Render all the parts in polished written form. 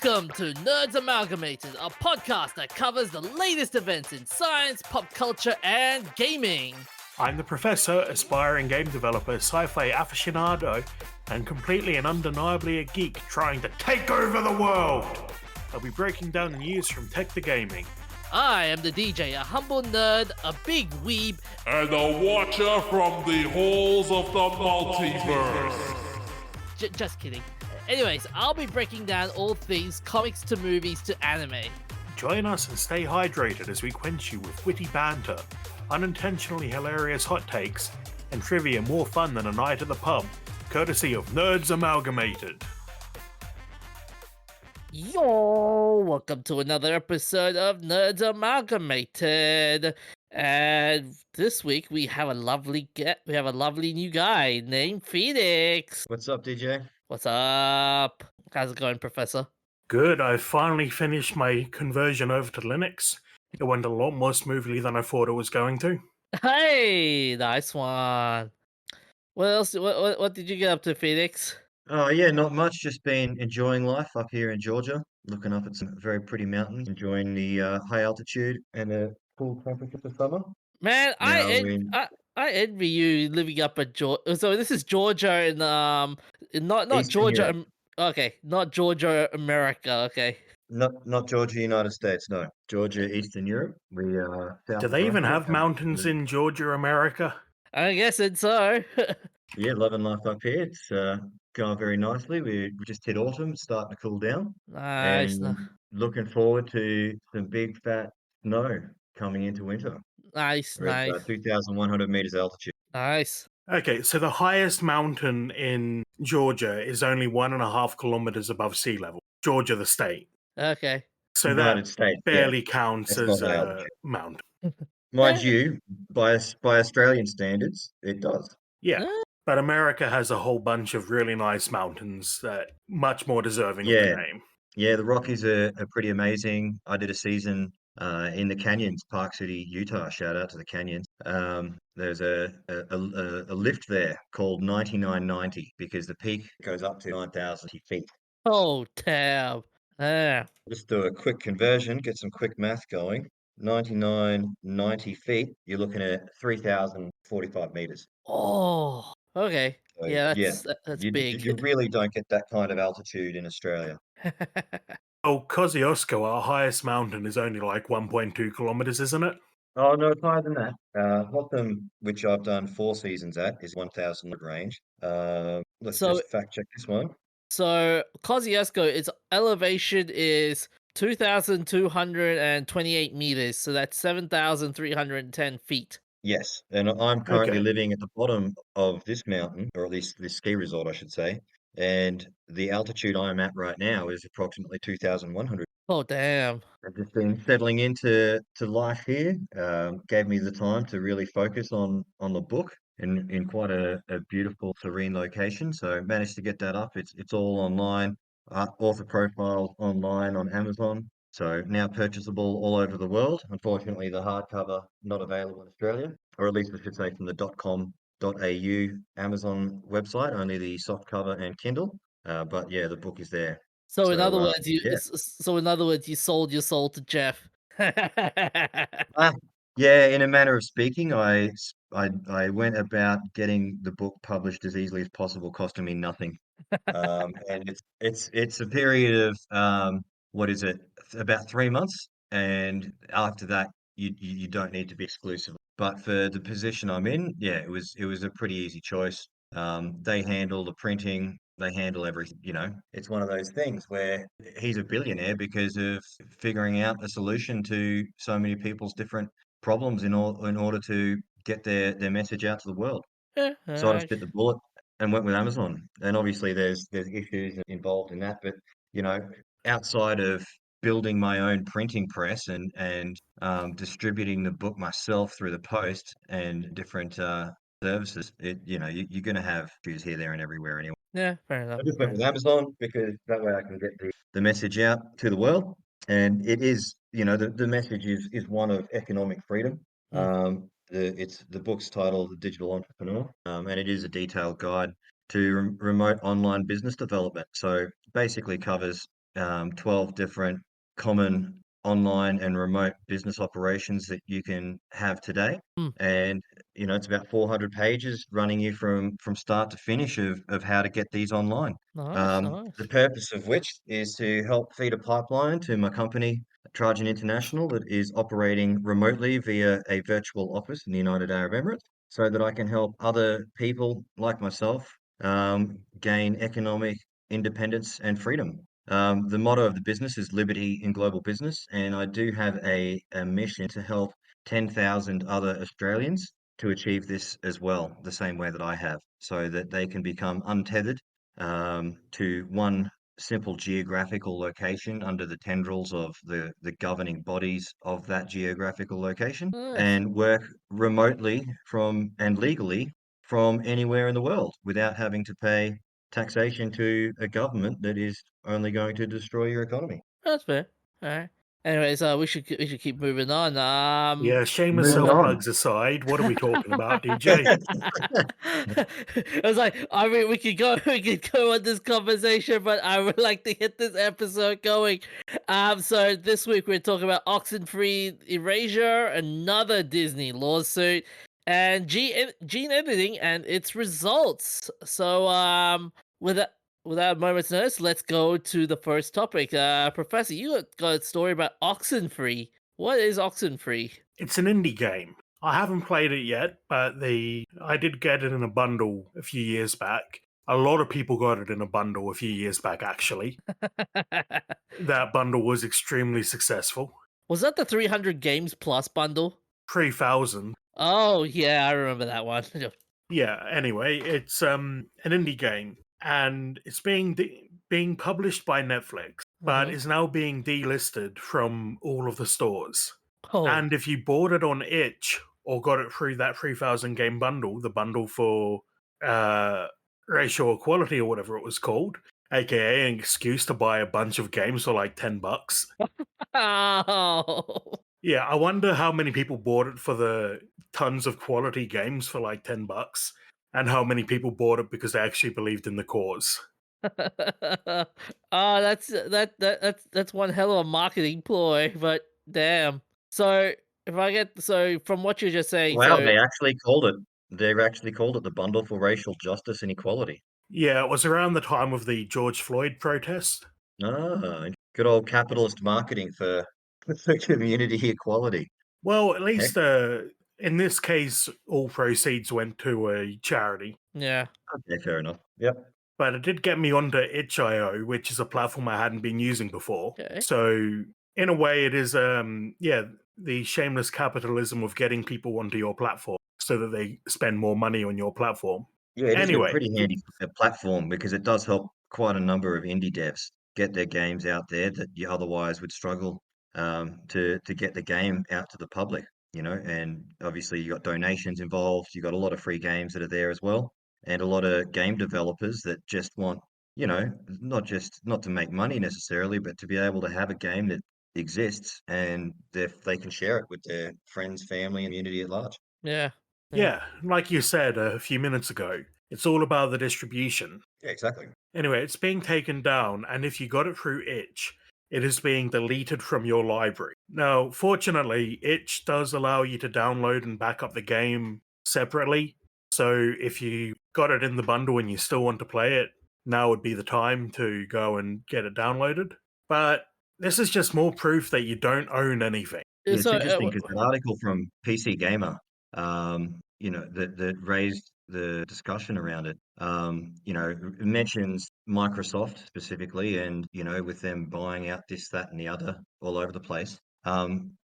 Welcome to Nerds Amalgamated, a podcast that covers the latest events in science, pop culture, and gaming. I'm the professor, aspiring game developer, sci-fi aficionado, and completely and undeniably a geek trying to take over the world. I'll be breaking down the news from tech to gaming. I am the DJ, a humble nerd, a big weeb, and a watcher from the halls of the multiverse. Just kidding. Anyways, I'll be breaking down all things comics to movies to anime. Join us and stay hydrated as we quench you with witty banter, unintentionally hilarious hot takes, and trivia more fun than a night at the pub, courtesy of Nerds Amalgamated. Yo, welcome to another episode of Nerds Amalgamated. And this week we have a lovely new guy named Phoenix. What's up, DJ? What's up? How's it going, Professor? Good, I finally finished my conversion over to Linux. It went a lot more smoothly than I thought it was going to. Hey, nice one. What else? What did you get up to, Phoenix? Oh, yeah, not much. Just been enjoying life up here in Georgia, looking up at some very pretty mountains, enjoying the high altitude and the cool temperature for summer. Man, Now I envy you living up at Georgia. So this is Georgia and not Eastern Georgia. Europe. Okay, not Georgia, America. Okay. Not Georgia, United States. No, Georgia, Eastern Europe. We south Do of they even Russia, have mountains in Georgia, America? I guess it's so. Yeah, loving life up here. It's going very nicely. We just hit autumn, it's starting to cool down, Nice, and looking forward to some big fat snow coming into winter. nice, We're at 2,100 meters altitude. nice. Okay, so the highest mountain in Georgia is only 1.5 kilometers above sea level. Georgia, the state. Okay. So United that States, barely counts it's as not high a altitude. mountain. Mind you, by Australian standards, it does. Yeah, Eh, but America has a whole bunch of really nice mountains that much more deserving of the Yeah, name. yeah, the Rockies are pretty amazing. I did a season in the Canyons, Park City, Utah. Shout out to the Canyons. There's a lift there called 9990 because the peak goes up to 9,000 feet. Oh, damn. Yeah. Just do a quick conversion, get some quick math going. 9990 feet, you're looking at 3,045 meters. Oh. Okay. So Yeah, yeah, that's you big. you really don't get that kind of altitude in Australia. Oh, Kosciuszko, our highest mountain, is only like 1.2 kilometers, isn't it? Oh no, it's higher than that. Hotham, which I've done 4 seasons at, is 1,000 range. Let's So just fact check this one. So Kosciuszko, its elevation is 2,228 meters, so that's 7,310 feet. Yes, and I'm currently Okay. living at the bottom of this mountain, or at least this ski resort, I should say. And the altitude I'm at right now is approximately 2,100. Oh, damn. I've just been settling into life here. Gave me the time to really focus on the book in quite a beautiful, serene location. So managed to get that up. It's all online, author profile online on Amazon. So now purchasable all over the world. Unfortunately, the hardcover not available in Australia, or at least I should say from the .com.au Amazon website. Only the soft cover and Kindle. But yeah, the book is there. So in other So words, yeah. you sold your soul to Jeff. Ah, yeah, in a manner of speaking, I went about getting the book published as easily as possible, costing me nothing. And it's a period of what is it? About 3 months, and after that, you don't need to be exclusive. But for the position I'm in, yeah, it was a pretty easy choice. They handle the printing, they handle everything. It's one of those things where he's a billionaire because of figuring out a solution to so many people's different problems in order to get their message out to the world. So I just bit the bullet and went with Amazon. And obviously there's issues involved in that, but you know, outside of building my own printing press and distributing the book myself through the post and different services, you're going to have issues here, there, and everywhere anyway. Yeah, fair enough. I just went with Amazon because that way I can get the message out to the world. And it is, the message is one of economic freedom. Mm. The book's titled The Digital Entrepreneur, and it is a detailed guide to remote online business development. So basically covers 12 different common online and remote business operations that you can have today. Hmm. And it's about 400 pages running you from start to finish of how to get these online. Nice, The nice. purpose of which is to help feed a pipeline to my company, Trajan International, that is operating remotely via a virtual office in the United Arab Emirates, so that I can help other people like myself gain economic independence and freedom. The motto of the business is liberty in global business, and I do have a mission to help 10,000 other Australians to achieve this as well, the same way that I have, so that they can become untethered to one simple geographical location under the tendrils of the governing bodies of that geographical location Nice. and work remotely from and legally from anywhere in the world without having to pay taxation to a government that is only going to destroy your economy. That's fair. All right. Anyways, we should keep moving on. Yeah, shameless Moving self on. plugs aside, what are we talking about, DJ? I was like, I mean, we could go on this conversation, but I would like to get this episode going. So this week we're talking about Oxenfree Erasure, another Disney lawsuit, and gene editing and its results. So, without without a moment's notice, let's go to the first topic. Professor, you got a story about Oxenfree. What is Oxenfree? It's an indie game. I haven't played it yet, but I did get it in a bundle a few years back. A lot of people got it in a bundle a few years back, actually. That bundle was extremely successful. Was that the 300 games plus bundle? 3,000. Oh yeah, I remember that one. Yeah, anyway, it's an indie game and it's being published by Netflix, but Mm-hmm. is now being delisted from all of the stores. Oh, And if you bought it on itch or got it through that 3,000 game bundle, the bundle for uh, racial equality or whatever it was called, aka an excuse to buy a bunch of games for like $10. oh. Yeah, I wonder how many people bought it for the tons of quality games for like $10 and how many people bought it because they actually believed in the cause. Oh, that's one hell of a marketing ploy, but damn. So so from what you're just saying, Wow, so they actually called it the bundle for racial justice and equality. Yeah, it was around the time of the George Floyd protest. Ah, good old capitalist marketing for for community equality. Well, at Heck, least in this case, all proceeds went to a charity. yeah. okay, fair enough. Yep. But it did get me onto itch.io, which is a platform I hadn't been using before. Okay. So in a way, it is yeah, the shameless capitalism of getting people onto your platform so that they spend more money on your platform. Yeah, it is a Anyway, pretty handy platform because it does help quite a number of indie devs get their games out there that you otherwise would struggle to get the game out to the public, and obviously you got donations involved, you got a lot of free games that are there as well, and a lot of game developers that just want, not to make money necessarily, but to be able to have a game that exists and they can share it with their friends, family, and community at large. Yeah. Yeah. yeah, like you said a few minutes ago, it's all about the distribution. Yeah, exactly. Anyway, it's being taken down, and if you got it through itch, it is being deleted from your library. Now, fortunately, itch does allow you to download and back up the game separately. So if you got it in the bundle and you still want to play it, now would be the time to go and get it downloaded. But this is just more proof that you don't own anything. Yeah, it's So, interesting because an article from PC Gamer, that raised the discussion around it. It mentions Microsoft specifically, and with them buying out this, that, and the other all over the place.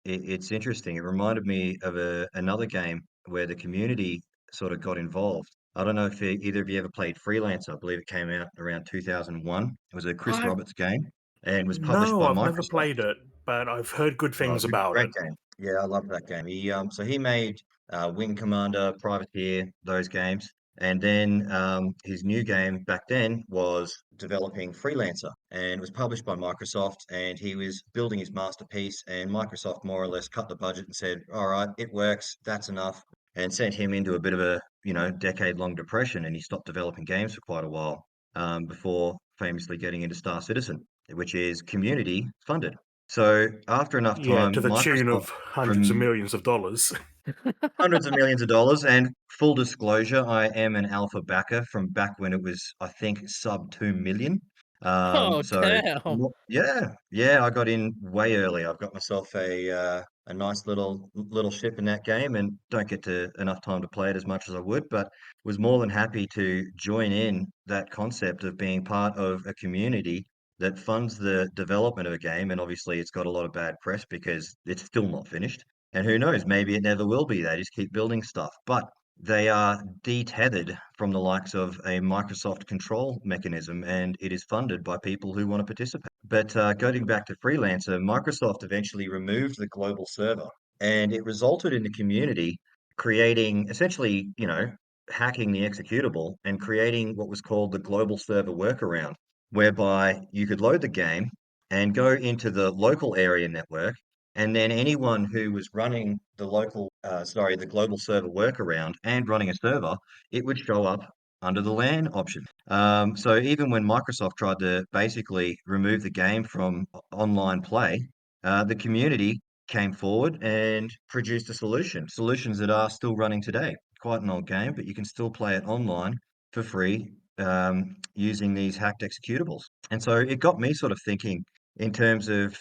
It's interesting. It reminded me of another game where the community sort of got involved. I don't know if either of you ever played Freelancer. I believe it came out around 2001. It was a Chris I Roberts game and was published No, by I've never Microsoft. played it, but I've heard good Oh, things about great it. game. Yeah, I love that game. So he made Wing Commander, Privateer, those games, and then his new game back then was developing Freelancer, and was published by Microsoft. And he was building his masterpiece, and Microsoft more or less cut the budget and said, "All right, it works. That's enough," and sent him into a bit of a decade-long depression, and he stopped developing games for quite a while before famously getting into Star Citizen. which is community funded. So after enough Yeah, to time, the tune Microsoft of hundreds of from millions of dollars. hundreds of millions of dollars. And full disclosure, I am an alpha backer from back when it was, I think, sub 2 million. Oh, So damn. yeah, yeah, I got in way early. I've got myself a nice little ship in that game, and don't get to enough time to play it as much as I would, but was more than happy to join in that concept of being part of a community that funds the development of a game. And obviously, it's got a lot of bad press because it's still not finished. And who knows, maybe it never will be. They just keep building stuff. But they are detethered from the likes of a Microsoft control mechanism, and it is funded by people who want to participate. But going back to Freelancer, Microsoft eventually removed the global server, and it resulted in the community creating essentially, hacking the executable and creating what was called the global server workaround, whereby you could load the game and go into the local area network, and then anyone who was running the global server workaround and running a server, it would show up under the LAN option. So even when Microsoft tried to basically remove the game from online play, the community came forward and produced a solution. Solutions that are still running today. Quite an old game, but you can still play it online for free using these hacked executables. And so it got me sort of thinking in terms of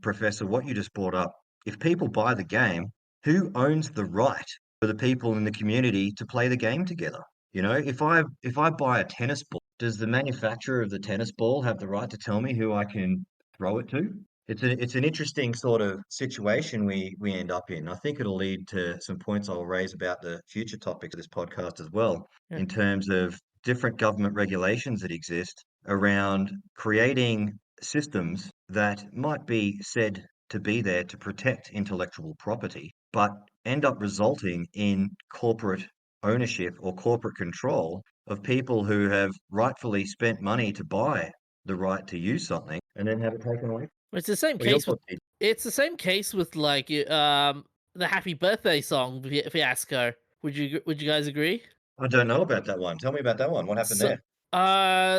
Professor, what you just brought up. If people buy the game, who owns the right for the people in the community to play the game together? If I buy a tennis ball, does the manufacturer of the tennis ball have the right to tell me who I can throw it to? It's an interesting sort of situation we end up in. I think it'll lead to some points I'll raise about the future topics of this podcast as well, Yeah. in terms of different government regulations that exist around creating systems that might be said to be there to protect intellectual property, but end up resulting in corporate ownership or corporate control of people who have rightfully spent money to buy the right to use something and then have it taken away. It's the same What are your case with thoughts, Pete? like the Happy Birthday song fiasco. Would you guys agree? I don't know about that one. Tell me about that one. What happened So, there?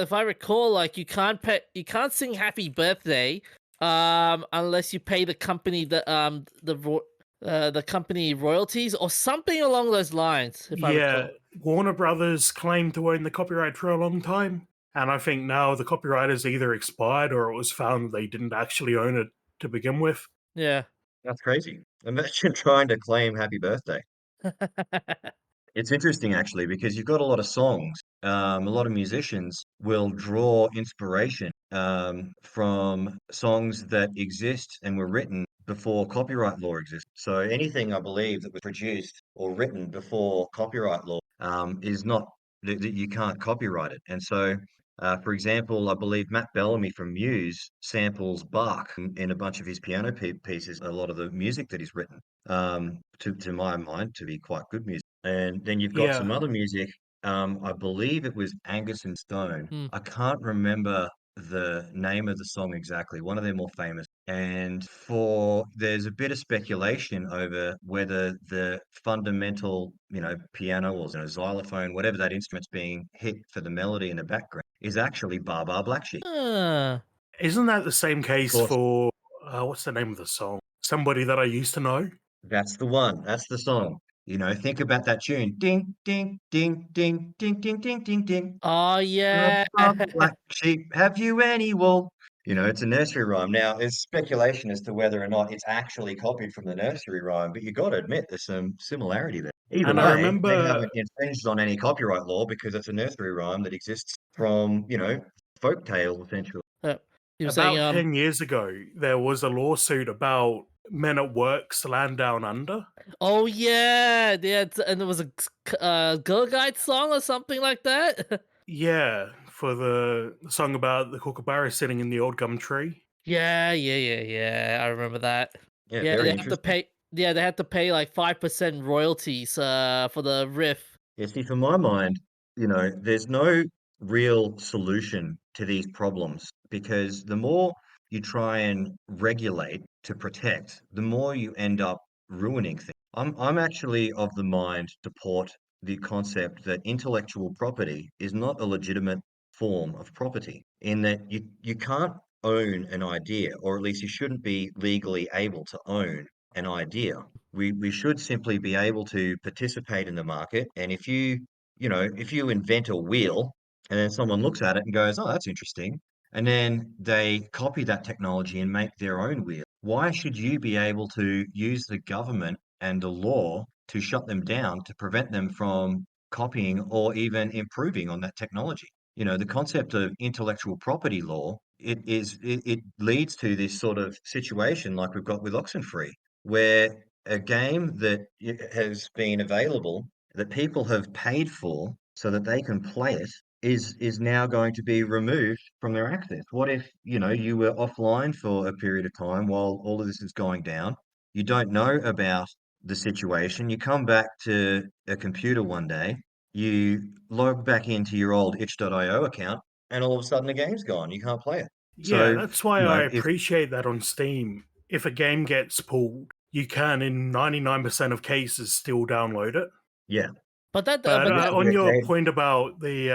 if I recall, like you can't sing Happy Birthday, unless you pay the company the company royalties or something along those lines. If I Yeah, recall. Warner Brothers claimed to own the copyright for a long time, and I think now the copyright has either expired or it was found they didn't actually own it to begin with. Yeah. That's crazy. Imagine trying to claim happy birthday. It's interesting actually because you've got a lot of songs. A lot of musicians will draw inspiration from songs that exist and were written before copyright law existed. So anything I believe that was produced or written before copyright law is not that you can't copyright it. And so, for example, I believe Matt Bellamy from Muse samples Bach in a bunch of his piano pieces. A lot of the music that he's written, to my mind, to be quite good music. And then you've got some Yeah, other music. I believe it was Angus and Stone. Hmm. I can't remember the name of the song exactly, one of their more famous. And there's a bit of speculation over whether the fundamental, piano or xylophone, whatever that instrument's being hit for the melody in the background, is actually Bar Bar Black Sheep. Ah. isn't that the same Of case course, for what's the name of the song? Somebody that I used to know. that's the one. That's the song. Think about that tune. Ding, ding, ding, ding, ding, ding, ding, ding, ding. Oh Rub, yeah. rub, black sheep, have you any wool? It's a nursery rhyme. Now, there's speculation as to whether or not it's actually copied from the nursery rhyme, but you got to admit there's some similarity there. Either And I way, they remember, haven't infringed on any copyright law because it's a nursery rhyme that exists from, folk tales, essentially. Uh, you were saying about 10 years ago, there was a lawsuit about Men at Work's Land Down Under. oh yeah, yeah, and there was a Girl Guide song or something like that. Yeah, for the song about the kookaburra sitting in the old gum tree. Yeah, yeah, yeah, yeah. I remember that. Yeah, Yeah, very they have to interesting. pay. Yeah, they had to pay like 5% royalties for the riff. Yeah, see, for my mind, there's no real solution to these problems because the more you try and regulate to protect, the more you end up ruining things. I'm actually of the mind to port the concept that intellectual property is not a legitimate form of property, in that you can't own an idea, or at least you shouldn't be legally able to own an idea. We should simply be able to participate in the market. And if you invent a wheel and then someone looks at it and goes, "Oh, that's interesting," and then they copy that technology and make their own wheel, why should you be able to use the government and the law to shut them down to prevent them from copying or even improving on that technology? The concept of intellectual property law, it leads to this sort of situation like we've got with Oxenfree, where a game that has been available that people have paid for so that they can play it is now going to be removed from their access. What if, you were offline for a period of time while all of this is going down? You don't know about the situation. You come back to a computer one day, you log back into your old itch.io account, and all of a sudden the game's gone. You can't play it. Yeah, So, that's why I appreciate that on Steam. If a game gets pulled, you can, in 99% of cases, still download it. yeah, But that, But but this that, is on where your Dave. point about the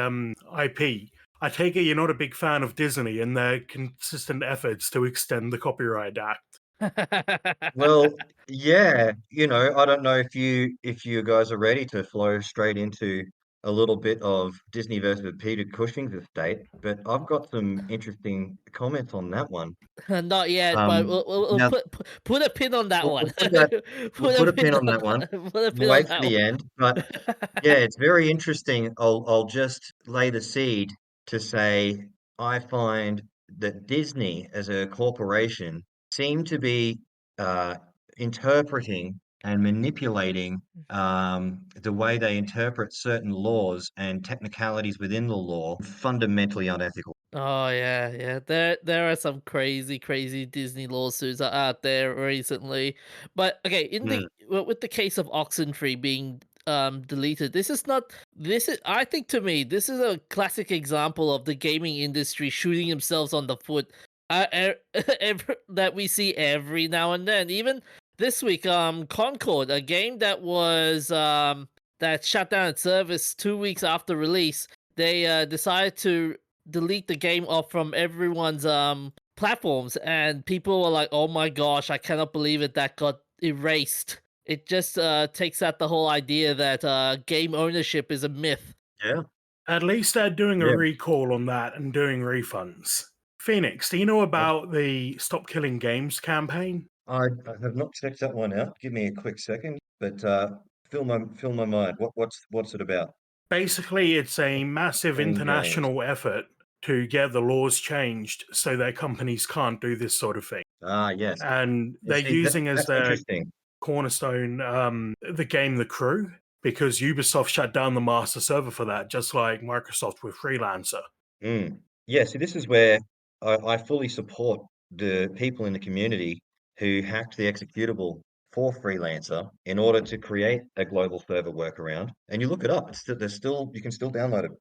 IP, I take it you're not a big fan of Disney and their consistent efforts to extend the Copyright Act. Well, yeah, I don't know if you guys are ready to flow straight into a little bit of Disney versus Peter Cushing's estate, but I've got some interesting comments on that one. not yet. But Um, we'll now put a pin on that we'll one. put that we'll Put a put a pin pin on on that one. that. Put a pin We'll on wait for that the end, but yeah, one. it's very interesting. I'll just lay the seed to say I find that Disney as a corporation seem to be uh, interpreting and manipulating the way they interpret certain laws and technicalities within the law fundamentally unethical. Oh yeah, yeah. There are some crazy Disney lawsuits out there recently. But okay, Mm, with the case of Oxenfree being deleted, this is, I think, to me, this is a classic example of the gaming industry shooting themselves on the foot. That we see every now and then. Even this week, Concord, a game that was that shut down its service 2 weeks after release, they decided to delete the game off from everyone's platforms, and people were like, "Oh my gosh, I cannot believe it, that got erased." It just takes out the whole idea that game ownership is a myth. yeah, At least they're doing a yeah, recall on that and doing refunds. Phoenix, do you know abs- about the Stop Killing Games campaign? I have not checked that one out. Give me a quick second, but fill my mind. What's it about? Basically, it's a massive Killing games. international effort to get the laws changed so that companies can't do this sort of thing. Ah, yes. And You they're see, using as that's their interesting. cornerstone the game The Crew, because Ubisoft shut down the master server for that, just like Microsoft with Freelancer. Mm. Yeah, see, this is where I fully support the people in the community who hacked the executable for Freelancer in order to create a global server workaround. And you look it up, there's still you can still download it.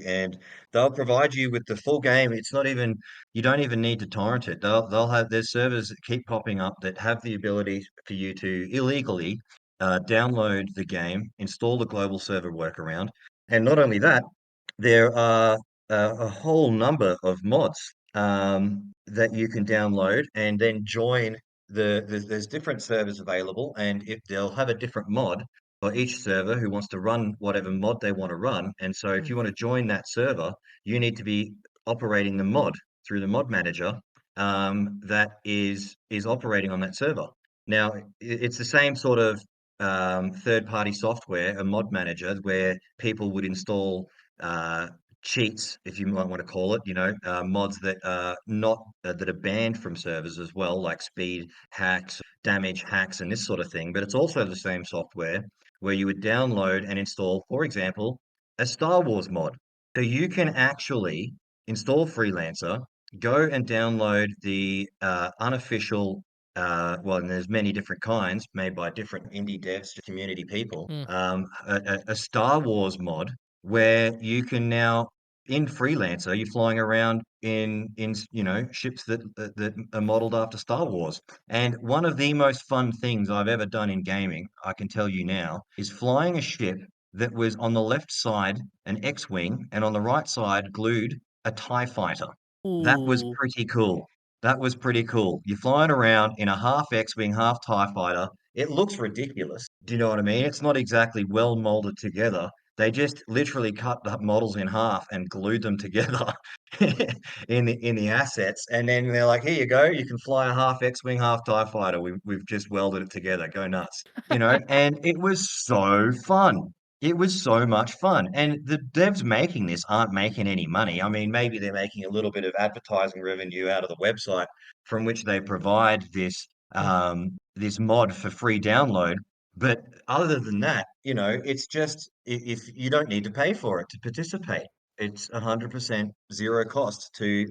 And they'll provide you with the full game. It's not even you don't even need to torrent it. They'll have there's servers that keep popping up that have the ability for you to illegally download the game, install the global server workaround, and not only that, there are a whole number of mods that you can download and then join there's different servers available, and if they'll have a different mod for each server who wants to run whatever mod they want to run. And so if you want to join that server, you need to be operating the mod through the mod manager that is operating on that server. Now, it's the same sort of third-party software, a mod manager, where people would install uh, cheats, if you might want to call it, mods that are not that are banned from servers as well, like speed hacks, damage hacks, and this sort of thing. But it's also the same software where you would download and install, for example, a Star Wars mod. So you can actually install Freelancer, go and download the unofficial. Well, and there's many different kinds made by different indie devs, community people. Mm. A Star Wars mod where you can now in Freelancer you're flying around in ships that are modeled after Star Wars. And one of the most fun things I've ever done in gaming, I can tell you now, is flying a ship that was on the left side an X-wing and on the right side glued a TIE fighter. That was Ooh. pretty cool. That was pretty cool. You're flying around in a half X-Wing, half TIE fighter. It looks ridiculous. Do you know what I mean? It's not exactly well molded together. They just literally cut the models in half and glued them together in the assets. And then they're like, here you go. You can fly a half X-Wing, half TIE fighter. We've just welded it together. Go nuts. And it was so fun. It was so much fun. And the devs making this aren't making any money. I mean, maybe they're making a little bit of advertising revenue out of the website from which they provide this mod for free download. But other than that, it's just if you don't need to pay for it to participate. It's 100% zero cost to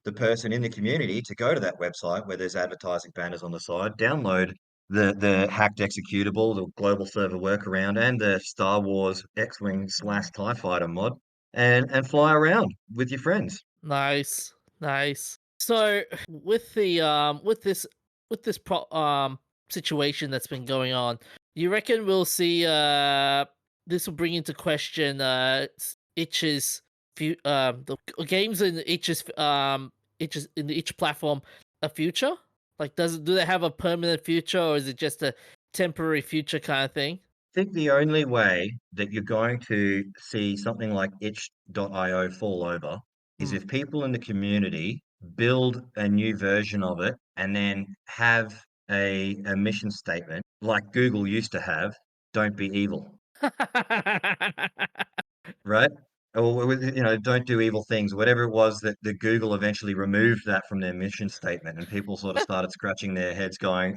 the person in the community to go to that website where there's advertising banners on the side, download the hacked executable, the global server workaround, and the Star Wars X-Wing slash TIE Fighter mod, and fly around with your friends. Nice, nice. So with this situation that's been going on, you reckon we'll see this will bring into question itch's the games in itch's in the itch platform a future? Like, do they have a permanent future, or is it just a temporary future kind of thing? I think the only way that you're going to see something like itch.io fall over is Hmm. if people in the community build a new version of it and then have a mission statement like Google used to have, don't be evil. Right? Or don't do evil things. Whatever it was that the Google eventually removed that from their mission statement, and people sort of started scratching their heads, going,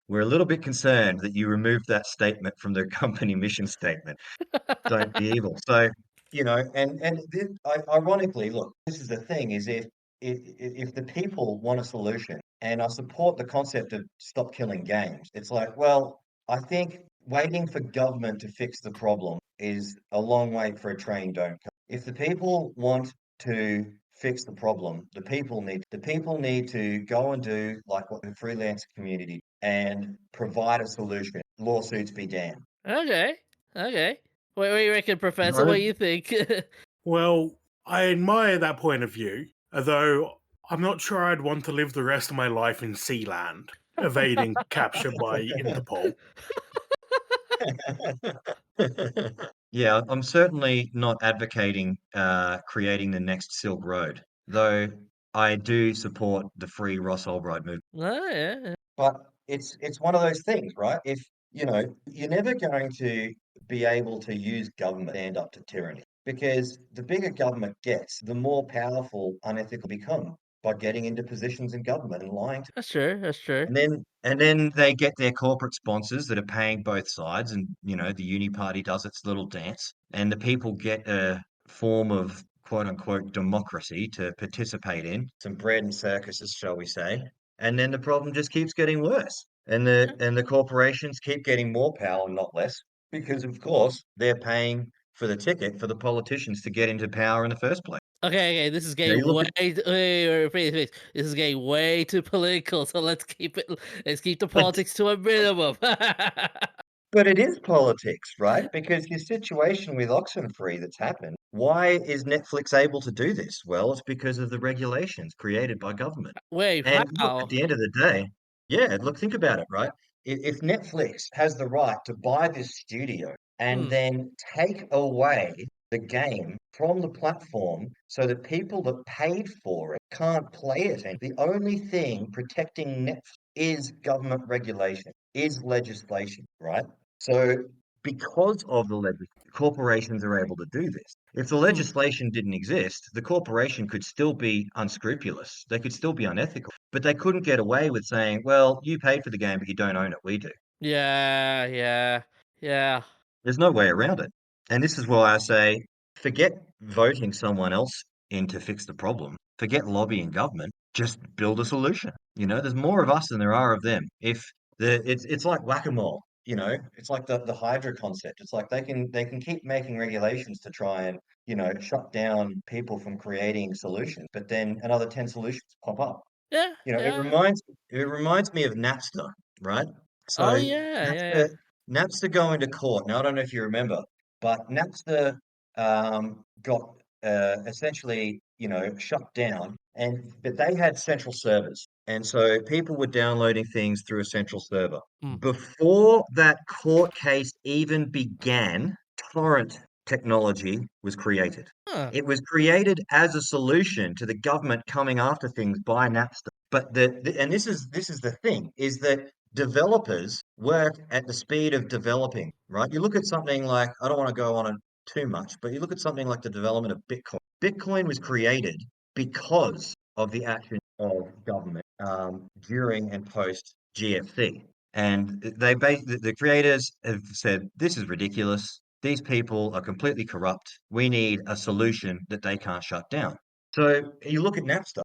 we're a little bit concerned that you removed that statement from the company mission statement. Don't be evil. So, ironically, look, this is the thing: is if the people want a solution, and I support the concept of stop killing games, it's like, well, I think waiting for government to fix the problem is a long wait for a train, don't come. If the people want to fix the problem, the people need to go and do like what the freelance community and provide a solution. Lawsuits be damned. Okay, okay. What do you reckon, Professor? What do Right? you think? Well, I admire that point of view, although I'm not sure I'd want to live the rest of my life in Sealand, evading capture by Interpol. Yeah, I'm certainly not advocating creating the next Silk Road, though I do support the free Ross Ulbright movement. Oh, yeah. But it's one of those things, right? If you're never going to be able to use government to stand up to tyranny because the bigger government gets, the more powerful unethical become by getting into positions in government and lying to. That's true. That's true. And then they get their corporate sponsors that are paying both sides, and the uni party does its little dance, and the people get a form of quote unquote democracy to participate in, some bread and circuses, shall we say. And then the problem just keeps getting worse. And the corporations keep getting more power, not less, because of course they're paying for the ticket for the politicians to get into power in the first place. Okay, this is You getting look way. at Wait. This is getting way too political. So let's keep the politics to a minimum. But it is politics, right? Because your situation with Oxenfree that's happened, why is Netflix able to do this? Well, it's because of the regulations created by government. Wait, And look, at how? the end of the day, yeah, look, think about it, right? If Netflix has the right to buy this studio and Hmm. then take away the game from the platform so that people that paid for it can't play it, and the only thing protecting Netflix is government regulation, is legislation, right? So, because of the legislation, corporations are able to do this. If the Hmm. legislation didn't exist, the corporation could still be unscrupulous. They could still be unethical, but they couldn't get away with saying, well, you paid for the game, but you don't own it. We do. Yeah. Yeah. Yeah. There's no way around it. And this is why I say, forget voting someone else in to fix the problem. Forget lobbying government. Just build a solution. There's more of us than there are of them. If it's like whack-a-mole, it's like the Hydra concept. It's like they can keep making regulations to try and, shut down people from creating solutions, but then another 10 solutions pop up. Yeah. You know, it Yeah. reminds it reminds me of Napster, right? Oh So yeah. Yeah. Napster Napster going to court. Now I don't know if you remember, but Napster got essentially, shut down, but they had central servers, and so people were downloading things through a central server. Mm. Before that court case even began, torrent technology was created. Huh. It was created as a solution to the government coming after things by Napster. But and this is the thing, is that developers work at the speed of developing, right? You look at something like, I don't want to go on it too much, but you look at something like the development of Bitcoin. Bitcoin was created because of the action of government during and post GFC. And the creators have said, this is ridiculous. These people are completely corrupt. We need a solution that they can't shut down. So you look at Napster.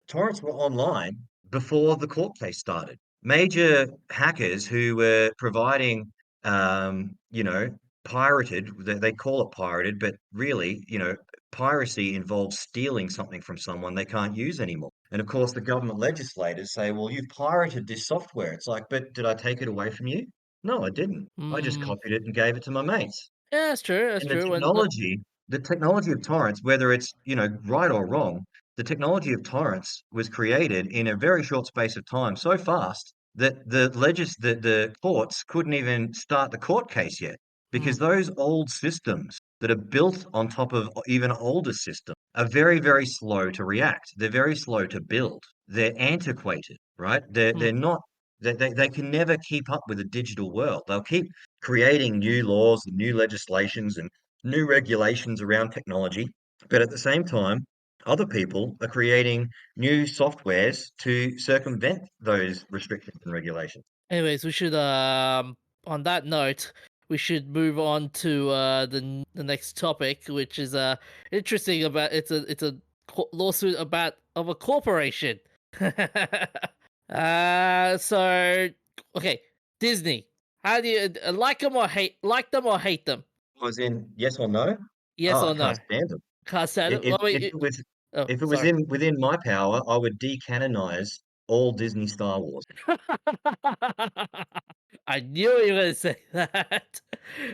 Torrents were online before the court case started. Major hackers who were providing, pirated, they call it pirated, but really, piracy involves stealing something from someone they can't use anymore. And of course, the government legislators say, well, you've pirated this software. It's like, but did I take it away from you? No, I didn't. I just Mm. copied it and gave it to my mates. Yeah, that's true. That's And true. When the technology of torrents, whether it's, right or wrong, the technology of torrents was created in a very short space of time, so fast that the courts couldn't even start the court case yet, mm, because those old systems that are built on top of even older systems are very, very slow to react. They're very slow to build. They're antiquated, right? mm. They're not they can never keep up with the digital world. They'll keep creating new laws and new legislations and new regulations around technology. But at the same time, other people are creating new softwares to circumvent those restrictions and regulations. Anyways, we should on that note, we should move on to the next topic, which is interesting. About it's a lawsuit about of a corporation. So okay, Disney. How do you like them or hate them? Was in yes or no? Yes Oh, I or can't no? stand them. Can't stand it. If Well, wait. if it was Oh, if it was sorry. in within my power, I would decanonize all Disney Star Wars. I knew you were going to say that.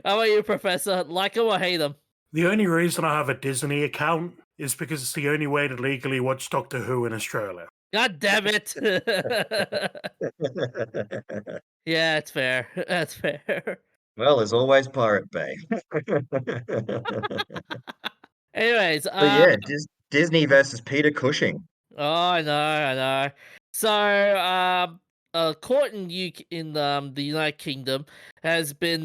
How about you, Professor? Like them or hate them? The only reason I have a Disney account is because it's the only way to legally watch Doctor Who in Australia. God damn it! Yeah, it's fair. That's fair. Well, there's always Pirate Bay. Anyways, But yeah, Disney versus Peter Cushing. oh, I know, I know. So, a court in the United Kingdom has been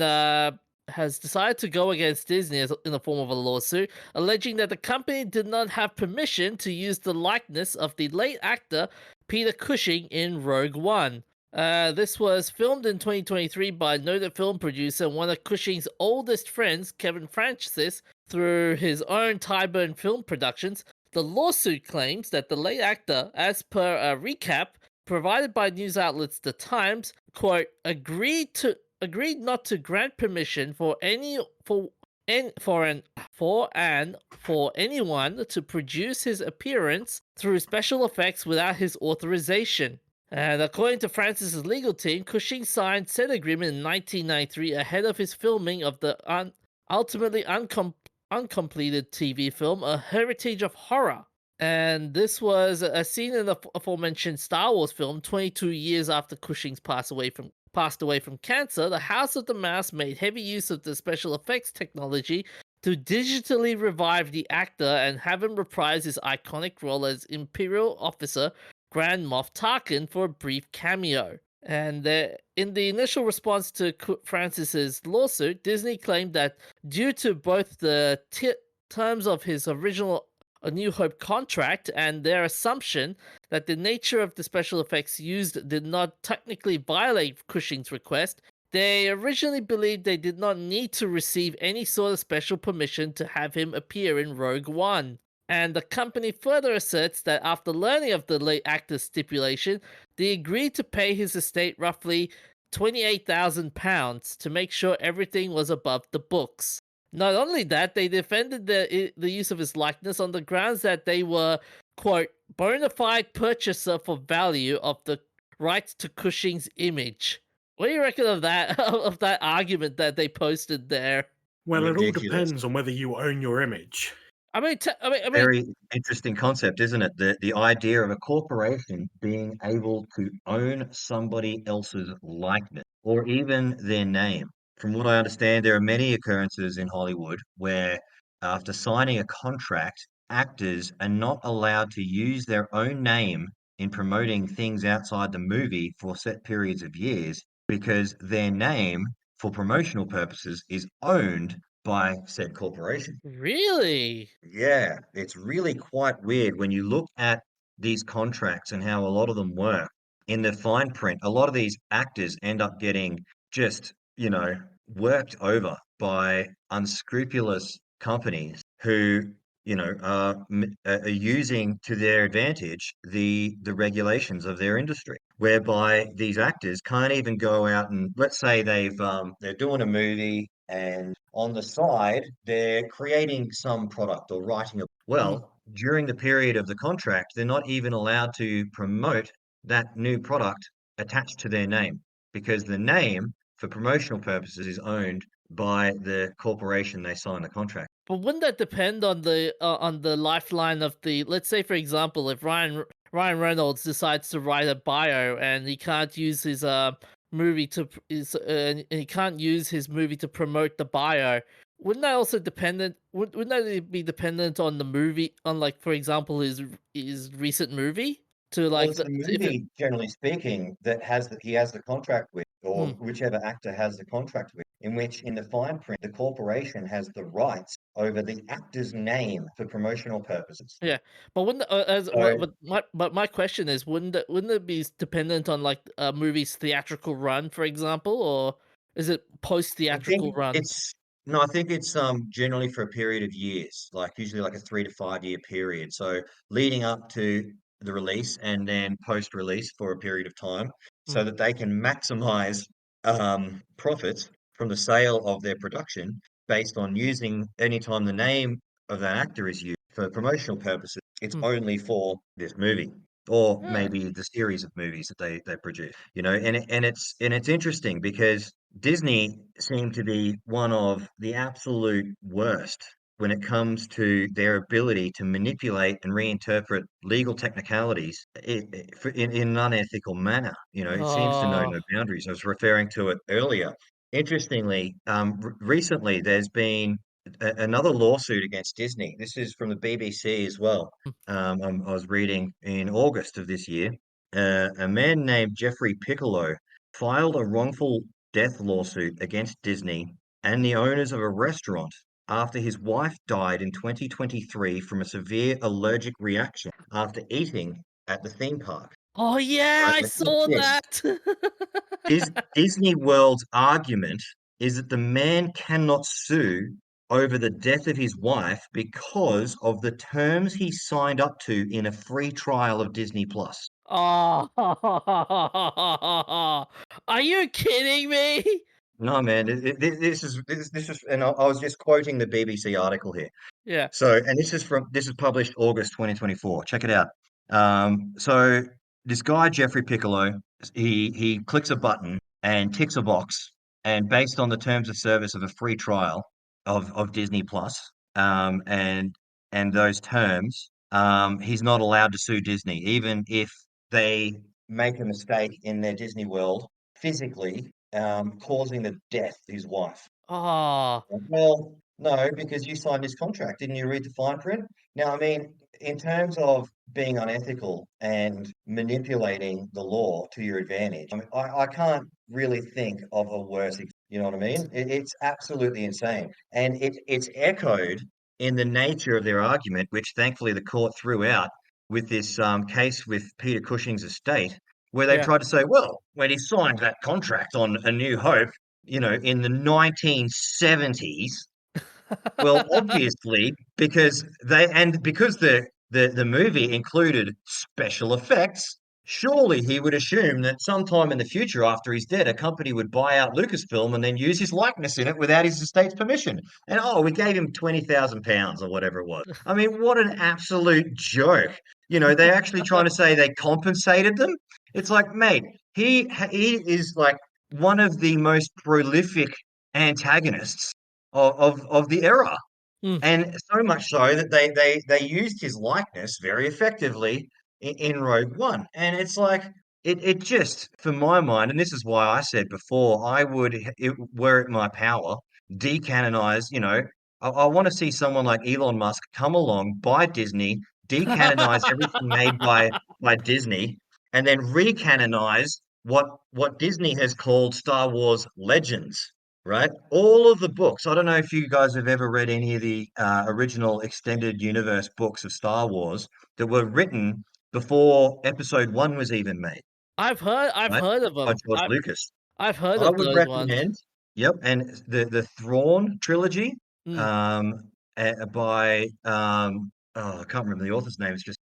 has decided to go against Disney in the form of a lawsuit, alleging that the company did not have permission to use the likeness of the late actor Peter Cushing in Rogue One. This was filmed in 2023 by noted film producer and one of Cushing's oldest friends, Kevin Francis, through his own Tyburn Film Productions. The lawsuit claims that the late actor, as per a recap provided by news outlets The Times, quote, agreed not to grant permission for anyone to produce his appearance through special effects without his authorization. And according to Francis's legal team, Cushing signed said agreement in 1993 ahead of his filming of the ultimately uncompleted TV film, A Heritage of Horror. And this was a scene in the aforementioned Star Wars film 22 years after Cushing's passed away from cancer. The House of the Mouse made heavy use of the special effects technology to digitally revive the actor and have him reprise his iconic role as Imperial officer Grand Moff Tarkin for a brief cameo. And in the initial response to Francis's lawsuit, Disney claimed that due to both the terms of his original A New Hope contract and their assumption that the nature of the special effects used did not technically violate Cushing's request, they originally believed they did not need to receive any sort of special permission to have him appear in Rogue One. And the company further asserts that after learning of the late actor's stipulation, they agreed to pay his estate roughly £28,000 to make sure everything was above the books. Not only that, they defended the use of his likeness on the grounds that they were, quote, bona fide purchaser for value of the rights to Cushing's image. What do you reckon of that of that argument that they posted there? Well, it all Ridiculous. depends on whether you own your image. I mean, Very interesting concept, isn't it? The idea of a corporation being able to own somebody else's likeness or even their name. From what I understand, there are many occurrences in Hollywood where, after signing a contract, actors are not allowed to use their own name in promoting things outside the movie for set periods of years because their name, for promotional purposes, is owned by said corporation. really? Yeah, it's really quite weird when you look at these contracts and how a lot of them work. In the fine print, a lot of these actors end up getting just, worked over by unscrupulous companies who, are using to their advantage the regulations of their industry, whereby these actors can't even go out and let's say they're doing a movie and on the side they're creating some product or writing a Mm. well during the period of the contract they're not even allowed to promote that new product attached to their name because the name for promotional purposes is owned by the corporation they sign the contract. But wouldn't that depend on the lifeline of the? Let's say, for example, if Ryan Reynolds decides to write a bio and he can't use his movie to and he can't use his movie to promote the bio. Wouldn't that also dependent? Wouldn't that be dependent on the movie? On, like, for example, his recent movie to, Well, like, it's the if it. movie, generally speaking, that he has the contract with, or Hmm. whichever actor has the contract with, in which in the fine print, the corporation has the rights over the actor's name for promotional purposes. Yeah, but wouldn't as So but my question is, wouldn't it be dependent on, like, a movie's theatrical run, for example, or is it post I think theatrical run? it's no, I think it's generally for a period of years, like usually like a 3 to 5 year period. So leading up to the release and then post release for a period of time, Hmm. so that they can maximize profits from the sale of their production based on using anytime the name of that actor is used for promotional purposes, it's Hmm. only for this movie. Or Yeah. maybe the series of movies that they produce, and it's interesting because Disney seem to be one of the absolute worst when it comes to their ability to manipulate and reinterpret legal technicalities in an unethical manner. It seems to know Oh. no boundaries. I was referring to it earlier. Interestingly, recently there's been another lawsuit against Disney. This is from the BBC as well. I was reading in August of this year, a man named Jeffrey Piccolo filed a wrongful death lawsuit against Disney and the owners of a restaurant after his wife died in 2023 from a severe allergic reaction after eating at the theme park. Oh, yeah, Right? I Now get saw this. that. Disney World's argument is that the man cannot sue over the death of his wife because of the terms he signed up to in a free trial of Disney Plus. Oh. Are you kidding me? No, man, this is, and I was just quoting the BBC article here. Yeah. So, and this is published August 2024. Check it out. So this guy Jeffrey Piccolo, he clicks a button and ticks a box, and based on the terms of service of a free trial of Disney Plus, and those terms, he's not allowed to sue Disney, even if they make a mistake in their Disney World, physically causing the death of his wife. Oh. Well, no, because you signed this contract. Didn't you read the fine print? Now, I mean, in terms of being unethical and manipulating the law to your advantage, I mean, I can't really think of a worse, you know what I mean? It's absolutely insane. And it's echoed in the nature of their argument, which thankfully the court threw out with this case with Peter Cushing's estate, where they Yeah. tried to say, well, when he signed that contract on A New Hope, in the 1970s. Well, obviously, because the movie included special effects, surely he would assume that sometime in the future, after he's dead, a company would buy out Lucasfilm and then use his likeness in it without his estate's permission. And oh, we gave him £20,000 or whatever it was. I mean, what an absolute joke! They're actually trying to say they compensated them. It's like, mate, he is like one of the most prolific antagonists of the era. Mm. and so much so that they used his likeness very effectively in Rogue One. And it's like it just, for my mind, and this is why I said before, I would, were it my power, decanonize. I want to see someone like Elon Musk come along, buy Disney, decanonize everything made by Disney, and then recanonize what Disney has called Star Wars Legends, right? All of the books. I don't know if you guys have ever read any of the original extended universe books of Star Wars that were written before Episode One was even made, I've right? heard of By them. George Lucas. I've heard I of would those ones. recommend, yep, and the Thrawn trilogy, Mm. um, by oh, I can't remember the author's name. It's just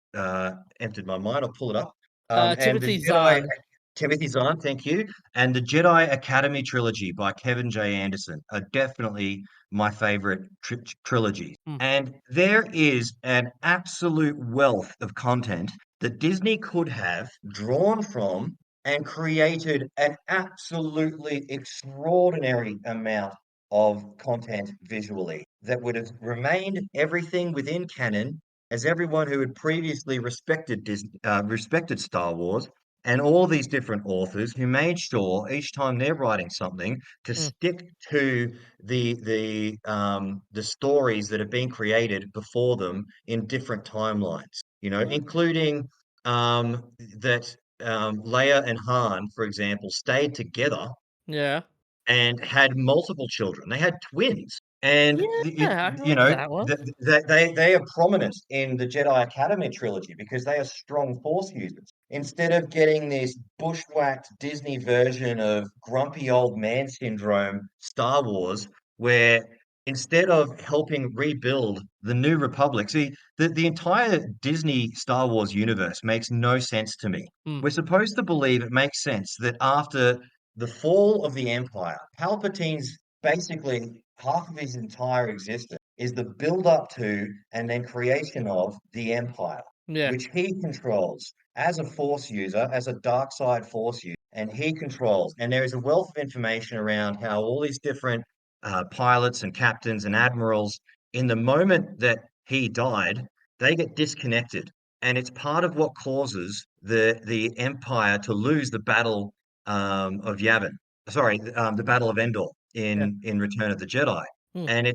entered my mind. I'll pull it up. And the Timothy Jedi, Zahn. Timothy Zahn, thank you, and the Jedi Academy trilogy by Kevin J. Anderson are definitely my favorite trilogies. Mm. And there is an absolute wealth of content that Disney could have drawn from and created an absolutely extraordinary amount of content visually that would have remained everything within canon, as everyone who had previously respected Star Wars and all these different authors who made sure each time they're writing something to Mm. stick to the stories that have been created before them in different timelines, including that Leia and Han, for example, stayed together Yeah. and had multiple children. They had twins, and Yeah, I remember that one. they are prominent in the Jedi Academy trilogy because they are strong Force users. Instead of getting this bushwhacked Disney version of grumpy old man syndrome Star Wars, where instead of helping rebuild the New Republic, see, the entire Disney Star Wars universe makes no sense to me. Mm. We're supposed to believe it makes sense that after the fall of the Empire, Palpatine's basically half of his entire existence is the build up to and then creation of the Empire, Yeah. which he controls as a Force user, as a dark side Force user, and he controls. And there is a wealth of information around how all these different pilots and captains and admirals, in the moment that he died, they get disconnected. And it's part of what causes the Empire to lose the battle of Yavin. Sorry, the Battle of Endor Yeah. in Return of the Jedi. Mm. And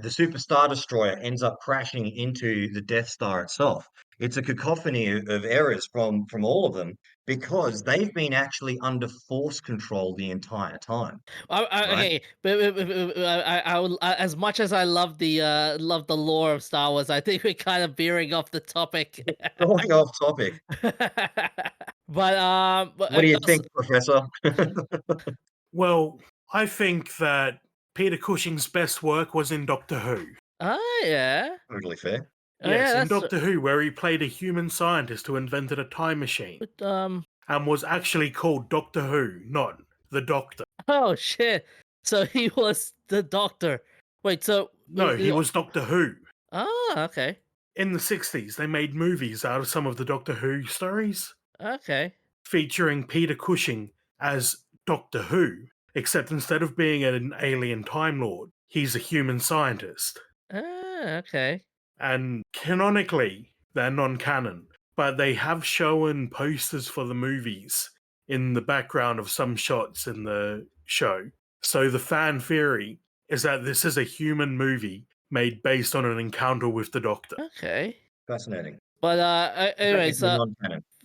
the Super Star Destroyer ends up crashing into the Death Star itself. It's a cacophony of errors from all of them because they've been actually under Force control the entire time, right? Okay, but I would, as much as I love the lore of Star Wars, I think we're kind of veering off the topic. Going off topic. But What do you also, think, Professor? Well, I think that Peter Cushing's best work was in Doctor Who. oh yeah, Totally fair. oh yeah, Yes, in that's Doctor Who, where he played a human scientist who invented a time machine but, and was actually called Doctor Who, not the Doctor. oh shit. So he was the Doctor. Wait, so No, he was Doctor Who. oh, okay, In the 60s, they made movies out of some of the Doctor Who stories, okay, featuring Peter Cushing as Doctor Who, except instead of being an alien Time Lord, he's a human scientist. okay. And canonically, they're non canon, but they have shown posters for the movies in the background of some shots in the show. So the fan theory is that this is a human movie made based on an encounter with the Doctor. Okay. Fascinating. But anyways, Technically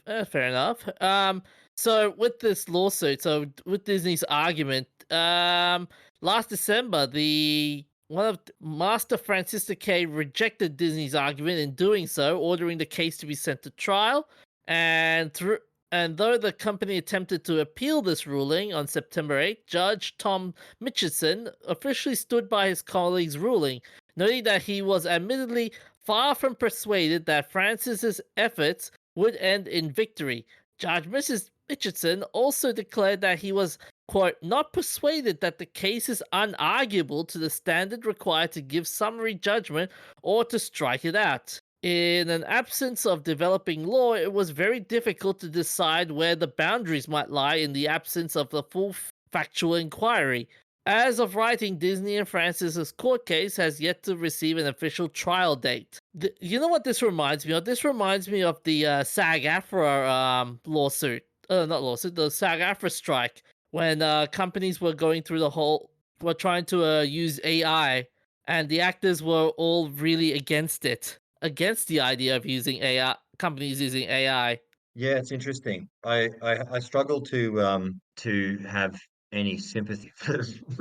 non-canon. fair enough. So with this lawsuit, so with Disney's argument, last December, the one of Master Francis K rejected Disney's argument in doing so, ordering the case to be sent to trial. And through and though the company attempted to appeal this ruling on September 8th, Judge Tom Mitchison officially stood by his colleague's ruling, noting that he was admittedly far from persuaded that Francis's efforts would end in victory. Judge Mrs. Mitchison also declared that he was, quote, not persuaded that the case is unarguable to the standard required to give summary judgment or to strike it out. In an absence of developing law, it was very difficult to decide where the boundaries might lie in the absence of the full factual inquiry. As of writing, Disney and Francis's court case has yet to receive an official trial date. You know what this reminds me of? This reminds me of the SAG-AFTRA lawsuit. Not lawsuit, the SAG-AFTRA strike when companies were going through were trying to use AI, and the actors were all really against the idea of using AI, companies using AI. Yeah, it's interesting. I struggle to have any sympathy for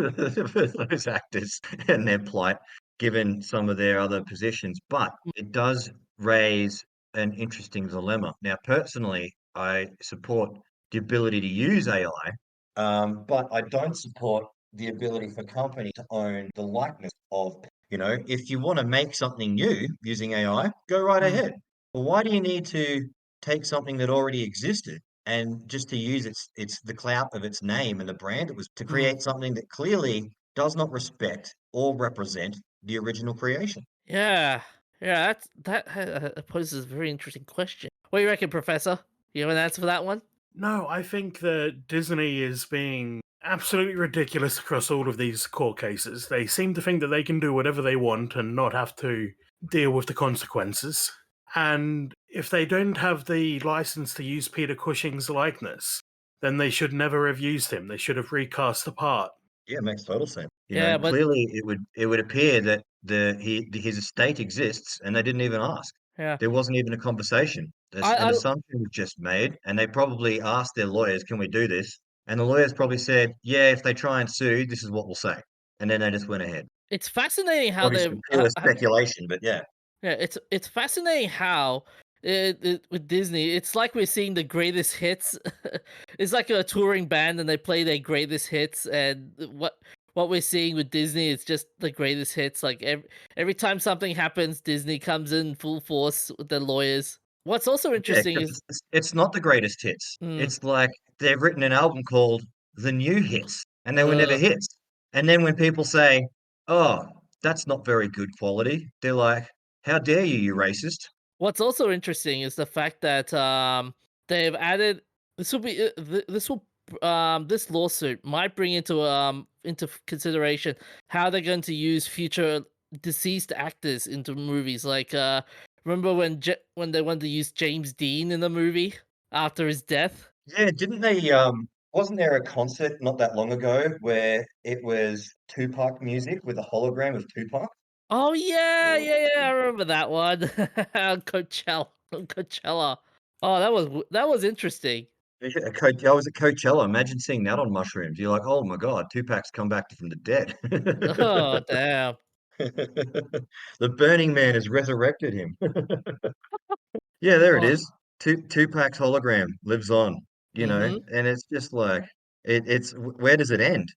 those actors and their plight, given some of their other positions, but it does raise an interesting dilemma. Now, personally, I support the ability to use AI, but I don't support the ability for company to own the likeness of, if you want to make something new using AI, go right Mm, ahead. Well, why do you need to take something that already existed and just to use its the clout of its name and the brand it was to mm. create something that clearly does not respect or represent the original creation? Yeah, yeah, poses a very interesting question. What do you reckon, Professor? You have an answer for that one? No, I think that Disney is being absolutely ridiculous across all of these court cases. They seem to think that they can do whatever they want and not have to deal with the consequences. And if they don't have the license to use Peter Cushing's likeness, then they should never have used him. They should have recast the part. Yeah, it makes total sense. Yeah, but Clearly it would appear that his estate exists and they didn't even ask. yeah, There wasn't even a conversation. An I assumption was just made, and they probably asked their lawyers, "Can we do this?" And the lawyers probably said, "Yeah, if they try and sue, this is what we'll say." And then they just went ahead. it's fascinating how Probably they some pure speculation, but yeah. yeah, it's fascinating how with Disney, it's like we're seeing the greatest hits. It's like a touring band, and they play their greatest hits. And what we're seeing with Disney is just the greatest hits. Like every time something happens, Disney comes in full force with their lawyers. What's also Yeah, interesting except is, it's not the greatest hits. mm, It's like they've written an album called The New Hits, and they were never uh, hits. And then when people say, "Oh, that's not very good quality," they're like, "How dare you, you racist?" what's also interesting is the fact that they've added this lawsuit might bring into consideration how they're going to use future deceased actors into movies. Like remember when they wanted to use James Dean in the movie after his death? Yeah, didn't they? Wasn't there a concert not that long ago where it was Tupac music with a hologram of Tupac? Oh yeah, I remember that one. Coachella. Oh, that was interesting. Yeah, I was at Coachella. Imagine seeing that on mushrooms. You're like, oh my God, Tupac's come back from the dead. Oh damn. The Burning Man has resurrected him. Yeah, there it Oh. is. Tupac's hologram lives on, Mm-hmm. and it's just like where does it end?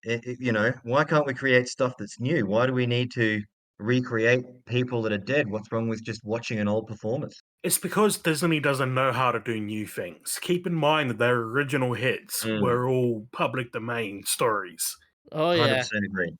Why can't we create stuff that's new? Why do we need to recreate people that are dead? What's wrong with just watching an old performance? It's because Disney doesn't know how to do new things. Keep in mind that their original hits Mm, were all public domain stories. Oh yeah. 100% agree.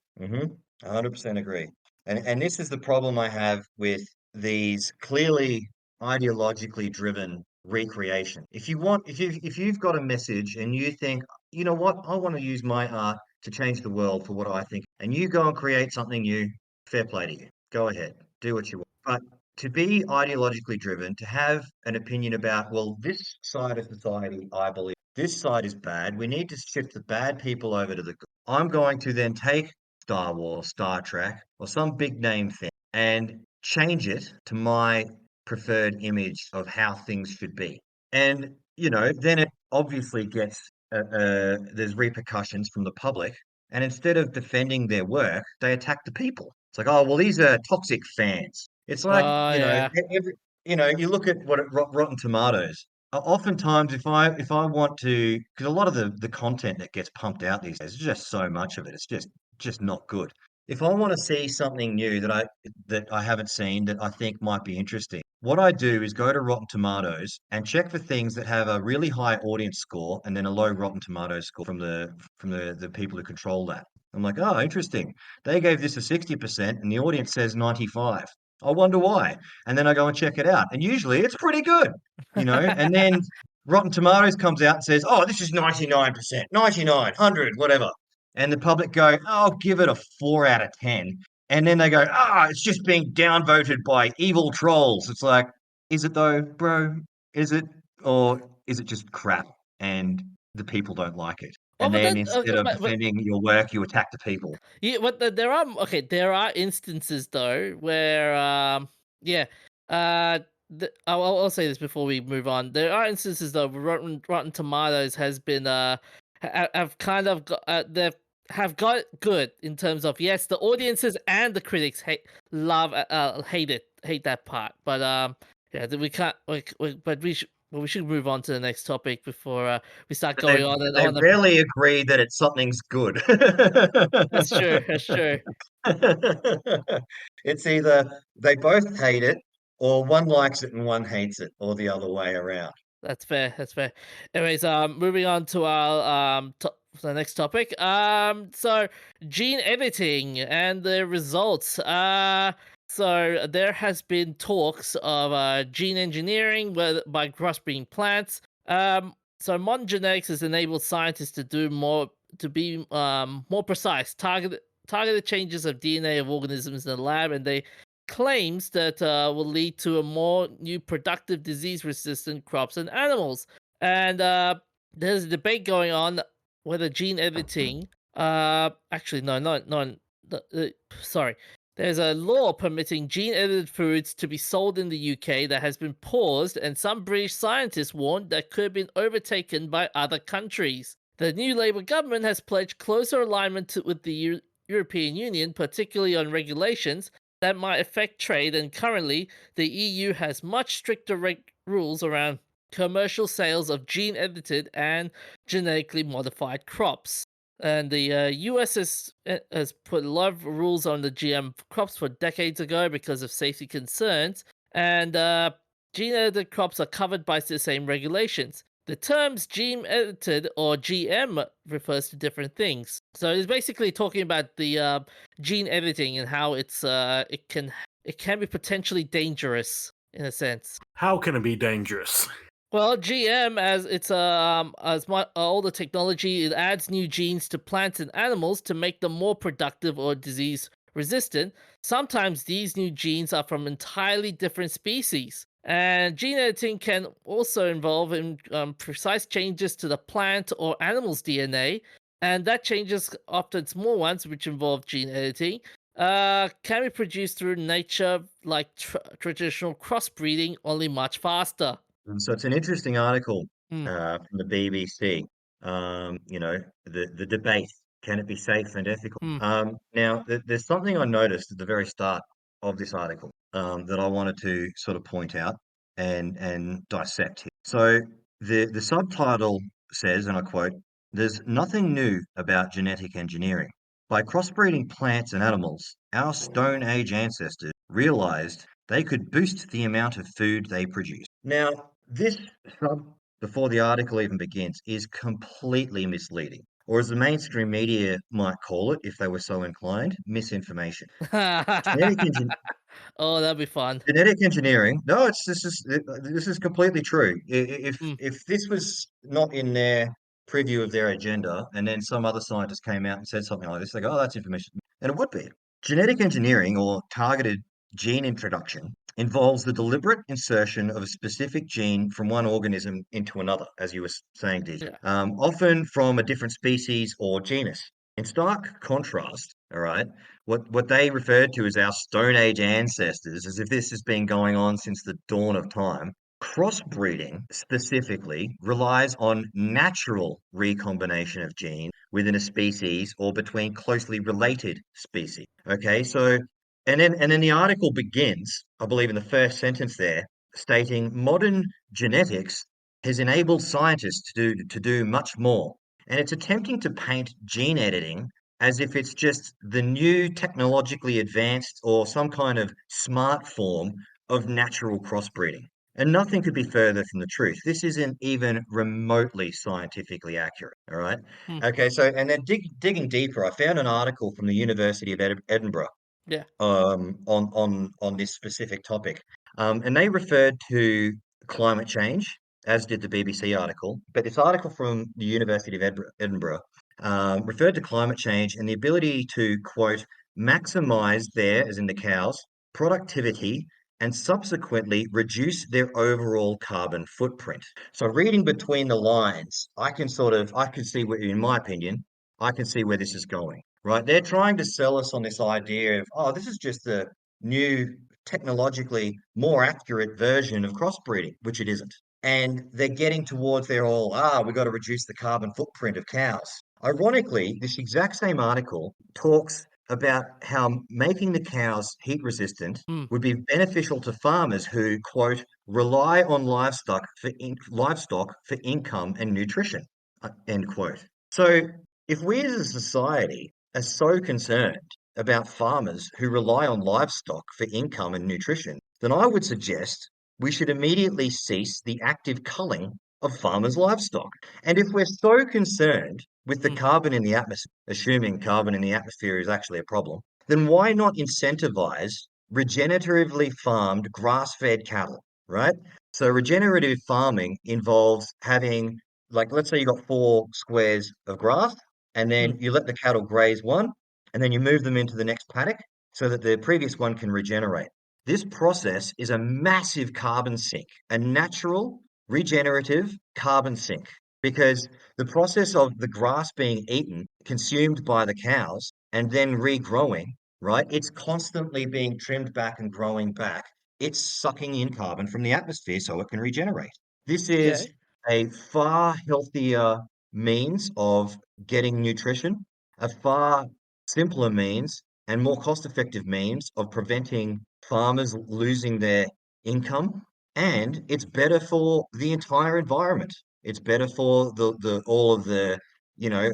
100% agree. And this is the problem I have with these clearly ideologically driven recreation. If you've got a message and you think, you know what, I want to use my art to change the world for what I think, and you go and create something new, fair play to you. Go ahead, do what you want. But to be ideologically driven, to have an opinion about, well, this side of society, I believe this side is bad. We need to shift the bad people over to the good. I'm going to then take Star Wars, Star Trek, or some big name thing and change it to my preferred image of how things should be. And, then it obviously gets, there's repercussions from the public. And instead of defending their work, they attack the people. It's like, oh, well, these are toxic fans. It's like, Oh yeah. you look at Rotten Tomatoes. Oftentimes, if I want to, because a lot of the content that gets pumped out these days, there's just so much of it. It's just not good. If I want to see something new that I haven't seen that I think might be interesting, what I do is go to Rotten Tomatoes and check for things that have a really high audience score and then a low Rotten Tomatoes score from the people who control that. I'm like, oh, interesting. They gave this a 60% and the audience says 95. I wonder why. And then I go and check it out. And usually it's pretty good, and then Rotten Tomatoes comes out and says, oh, this is 99%, 99, 100, whatever. and the public go, "Oh, I'll give it a 4 out of 10." And then they go, it's just being downvoted by evil trolls. It's like, is it though, bro? Is it? Or is it just crap and the people don't like it? Oh, And but then then instead of defending your work, you attack the people. yeah, but there are instances though where yeah I'll say this before we move on. There are instances though where Rotten Tomatoes has been have kind of got they have got it good in terms of, yes, the audiences and the critics hate that part, but yeah, we can't but we should move on to the next topic before we start But they going on and they on. rarely agree that something's good. That's true. That's true. It's either they both hate it, or one likes it and one hates it, or the other way around. That's fair. That's fair. Anyways, moving on to our the next topic. So gene editing and the results. So there has been talks of gene engineering by crossbreeding plants. So modern genetics has enabled scientists to do more, to be more precise, targeted changes of DNA of organisms in the lab, and they claims that will lead to a more new productive disease-resistant crops and animals. And there's a debate going on whether gene editing. Actually, no, no. Sorry. There's a law permitting gene-edited foods to be sold in the UK that has been paused, and some British scientists warned that could have been overtaken by other countries. The new Labour government has pledged closer alignment with the European Union, particularly on regulations that might affect trade, and currently the EU has much stricter rules around commercial sales of gene edited and genetically modified crops. And the US has put a lot of rules on the GM crops for decades ago because of safety concerns, and gene edited crops are covered by the same regulations. The terms gene edited or GM refers to different things. So it's basically talking about the gene editing and how it can be potentially dangerous in a sense. How can it be dangerous? Well, GM, as it's as my older technology, it adds new genes to plants and animals to make them more productive or disease resistant. Sometimes these new genes are from entirely different species. And gene editing can also involve precise changes to the plant or animal's DNA, and that changes, often small ones, which involve gene editing, can be produced through nature like traditional crossbreeding, only much faster. And so it's an interesting article Mm, from the BBC. The debate, can it be safe and ethical? mm. Now, there's something I noticed at the very start of this article that I wanted to sort of point out and dissect here. So the subtitle says, and I quote, "There's nothing new about genetic engineering. By crossbreeding plants and animals, our Stone Age ancestors realized they could boost the amount of food they produce." Now, this sub, before the article even begins, is completely misleading, or as the mainstream media might call it, if they were so inclined, misinformation. Genetic, engi- Oh, that'd be fun. Genetic engineering. No, this is completely true. Mm, If this was not in their preview of their agenda, and then some other scientist came out and said something like this, they go, "Oh, that's information," and it would be. Genetic engineering or targeted gene introduction involves the deliberate insertion of a specific gene from one organism into another, as you were saying, DJ, yeah. often from a different species or genus. In stark contrast, all right, what they referred to as our Stone Age ancestors, as if this has been going on since the dawn of time. Crossbreeding specifically relies on natural recombination of genes within a species or between closely related species. Okay, so and then the article begins, I believe, in the first sentence there, stating modern genetics has enabled scientists to do much more, and it's attempting to paint gene editing as if it's just the new technologically advanced or some kind of smart form of natural crossbreeding. And nothing could be further from the truth. This isn't even remotely scientifically accurate. All right. Mm, Okay. So, and then digging deeper, I found an article from the University of Edinburgh yeah. on this specific topic, and they referred to climate change, as did the BBC article. But this article from the University of Edinburgh referred to climate change and the ability to, quote, maximize their, as in the cows, productivity and subsequently reduce their overall carbon footprint. So reading between the lines, I can see where, in my opinion, I can see where this is going, right? They're trying to sell us on this idea of, oh, this is just the new, technologically more accurate version of crossbreeding, which it isn't. And they're getting towards their whole, we've got to reduce the carbon footprint of cows. Ironically, this exact same article talks about how making the cows heat resistant Hmm. would be beneficial to farmers who, quote, rely on livestock for income and nutrition, end quote. So if we as a society are so concerned about farmers who rely on livestock for income and nutrition, then I would suggest we should immediately cease the active culling of farmers' livestock. And if we're so concerned with the Hmm. carbon in the atmosphere, assuming carbon in the atmosphere is actually a problem, then why not incentivize regeneratively farmed grass-fed cattle, right? So regenerative farming involves having, like, let's say you got 4 squares of grass, and Hmm. then you let the cattle graze one, and then you move them into the next paddock so that the previous one can regenerate. This process is a massive carbon sink, a natural, regenerative carbon sink, because the process of the grass being eaten, consumed by the cows, and then regrowing, right? It's constantly being trimmed back and growing back. It's sucking in carbon from the atmosphere so it can regenerate. This is Okay. a far healthier means of getting nutrition, a far simpler means and more cost-effective means of preventing farmers losing their income, and it's better for the entire environment. It's better for the all of the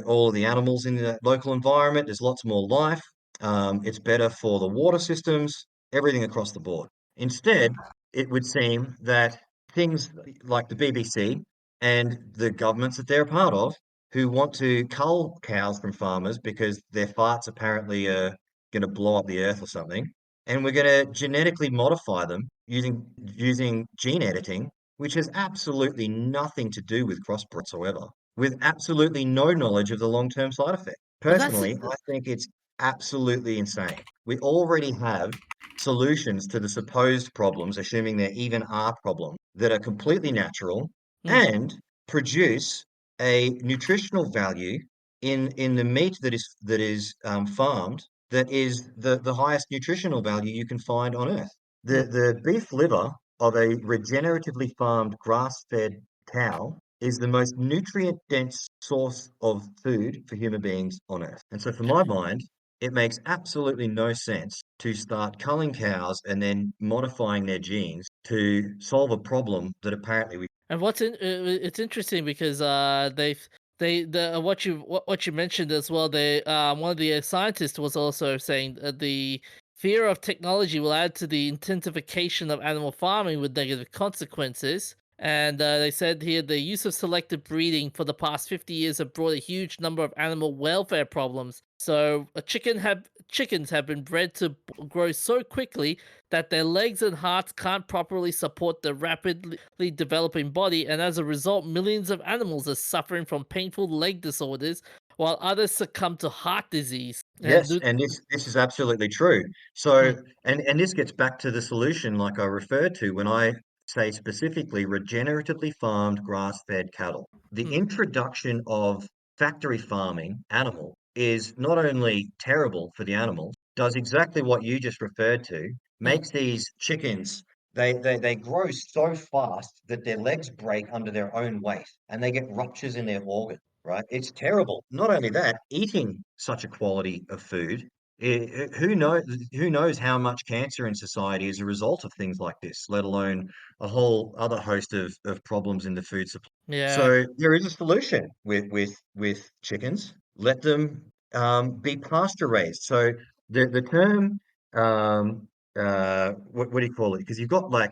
all of the animals in the local environment. There's lots more life. It's better for the water systems, everything across the board. Instead, it would seem that things like the BBC and the governments that they're a part of, who want to cull cows from farmers because their farts apparently are going to blow up the earth or something, and we're going to genetically modify them using gene editing, which has absolutely nothing to do with crossbreed whatsoever, with absolutely no knowledge of the long-term side effect. But that's Personally, I think it's absolutely insane. We already have solutions to the supposed problems, assuming there even are problems, that are completely natural hmm. and produce a nutritional value in the meat that is farmed, that is the highest nutritional value you can find on earth. Hmm. The beef liver of a regeneratively farmed grass-fed cow is the most nutrient dense source of food for human beings on earth. And so, for my mind, it makes absolutely no sense to start culling cows and then modifying their genes to solve a problem that apparently we. And it's interesting because what you mentioned as well. They one of the scientists was also saying the fear of technology will add to the intensification of animal farming with negative consequences. And they said here the use of selective breeding for the past 50 years have brought a huge number of animal welfare problems. So chickens have been bred to grow so quickly that their legs and hearts can't properly support the rapidly developing body, and as a result, millions of animals are suffering from painful leg disorders, while others succumb to heart disease. And Yes, and this is absolutely true. So, hmm, and this gets back to the solution, like I referred to when I say specifically regeneratively farmed grass-fed cattle. The hmm, introduction of factory farming animal is not only terrible for the animals, does exactly what you just referred to, hmm. makes these chickens, they grow so fast that their legs break under their own weight and they get ruptures in their organs, right? It's terrible. Not only that, eating such a quality of food, who knows how much cancer in society is a result of things like this, let alone a whole other host of problems in the food supply. Yeah. So there is a solution with chickens. Let them be pasture raised. So the term what do you call it? Because you've got, like,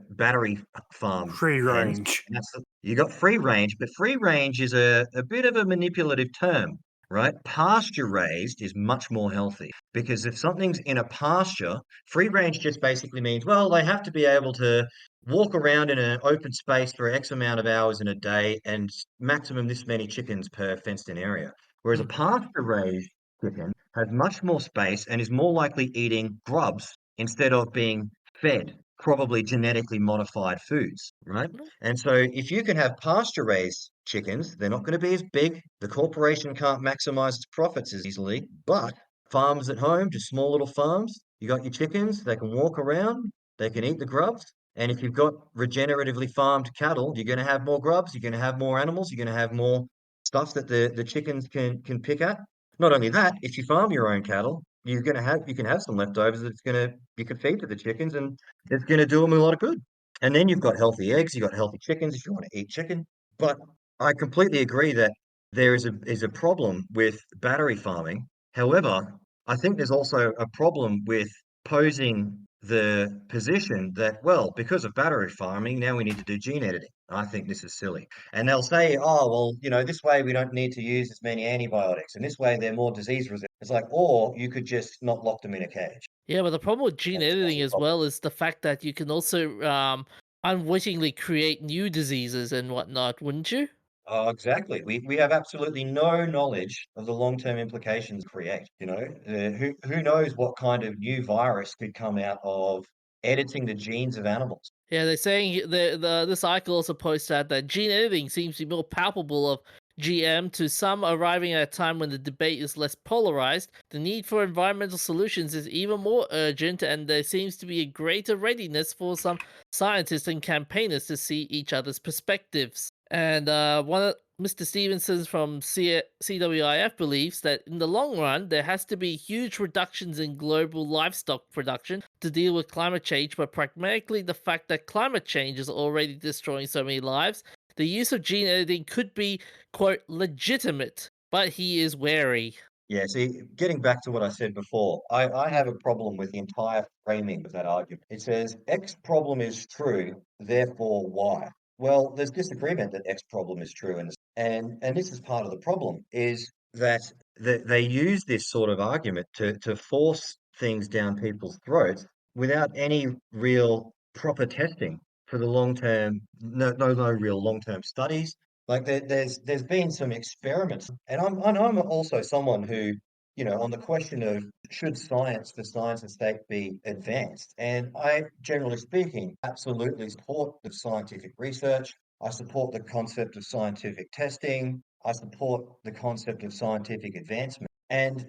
battery farm Free hens. range. And you got free range, but free range is a bit of a manipulative term, right? Pasture raised is much more healthy, because if something's in a pasture, free range just basically means, well, they have to be able to walk around in an open space for X amount of hours in a day and maximum this many chickens per fenced in area. Whereas a Mm. pasture-raised chicken has much more space and is more likely eating grubs instead of being fed probably genetically modified foods, right? Mm. And so if you can have pasture-raised chickens, they're not going to be as big. The corporation can't maximize its profits as easily, but farms at home, just small little farms, you got your chickens, they can walk around, they can eat the grubs. And if you've got regeneratively farmed cattle, you're going to have more grubs, you're going to have more animals, you're going to have more stuff that the chickens can pick at. Not only that, if you farm your own cattle, you can have some leftovers that's gonna you can feed to the chickens and it's gonna do them a lot of good. And then you've got healthy eggs, you've got healthy chickens if you want to eat chicken. But I completely agree that there is a problem with battery farming. However, I think there's also a problem with posing the position that, well, because of battery farming, now we need to do gene editing. I think this is silly. And they'll say, oh, well, this way we don't need to use as many antibiotics, and this way they're more disease resistant. It's like, or you could just not lock them in a cage. Yeah, but the problem with gene That's editing the as problem. well is the fact that you can also unwittingly create new diseases and whatnot, wouldn't you? Oh, exactly. We have absolutely no knowledge of the long-term implications create. Who knows what kind of new virus could come out of editing the genes of animals? Yeah, they're saying this article also points out that gene editing seems to be more palpable of GM to some, arriving at a time when the debate is less polarized. The need for environmental solutions is even more urgent, and there seems to be a greater readiness for some scientists and campaigners to see each other's perspectives. And one of Mr. Stevenson from CWIF believes that in the long run, there has to be huge reductions in global livestock production to deal with climate change, but pragmatically, the fact that climate change is already destroying so many lives, the use of gene editing could be, quote, legitimate, but he is wary. Yeah, see, getting back to what I said before, I have a problem with the entire framing of that argument. It says X problem is true, therefore Y. Well, there's disagreement that X problem is true, and this is part of the problem, is that they use this sort of argument to force things down people's throats without any real proper testing for the long term, no real long term studies. Like there's been some experiments, and I'm also someone who, on the question of should science for science's sake be advanced, and I, generally speaking, absolutely support the scientific research. I support the concept of scientific testing. I support the concept of scientific advancement. And,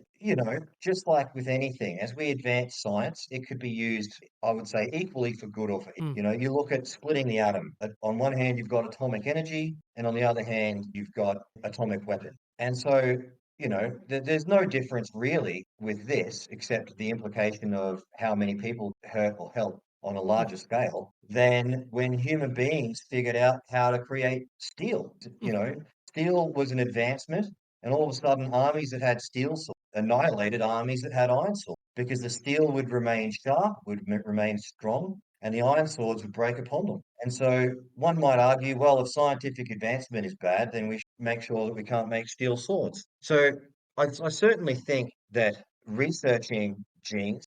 just like with anything, as we advance science, it could be used, I would say, equally for good or for evil. Mm. You look at splitting the atom. On one hand, you've got atomic energy, and on the other hand, you've got atomic weapon. And so, there's no difference really with this, except the implication of how many people hurt or help on a Mm. larger scale than when human beings figured out how to create steel. Mm. Steel was an advancement, and all of a sudden, armies that had steel swords annihilated armies that had iron swords because the steel would remain sharp, remain strong, and the iron swords would break upon them. And so one might argue, well, if scientific advancement is bad, then we should make sure that we can't make steel swords. So I certainly think that researching genes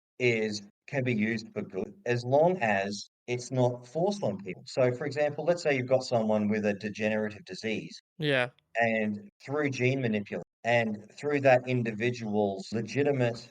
can be used for good as long as it's not forced on people. So, for example, let's say you've got someone with a degenerative disease Yeah. and through gene manipulation and through that individual's legitimate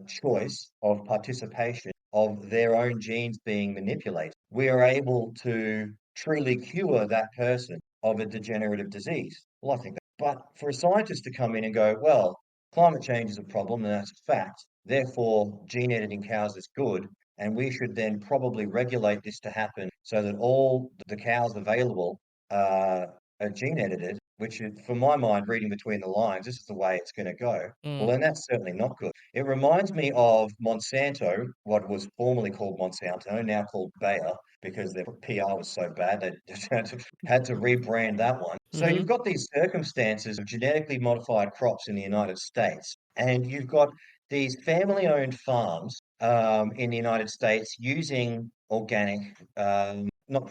choice of participation of their own genes being manipulated, we are able to truly cure that person of a degenerative disease. Well, I think that. But for a scientist to come in and go, well, climate change is a problem and that's a fact. Therefore, gene editing cows is good. And we should then probably regulate this to happen so that all the cows available are gene edited, which is, for my mind, reading between the lines, this is the way it's going to go. Well, Mm. then that's certainly not good. It reminds me of Monsanto, what was formerly called Monsanto, now called Bayer, because their PR was so bad they just had to rebrand that one. So Mm-hmm. you've got these circumstances of genetically modified crops in the United States, and you've got these family-owned farms in the United States using organic, not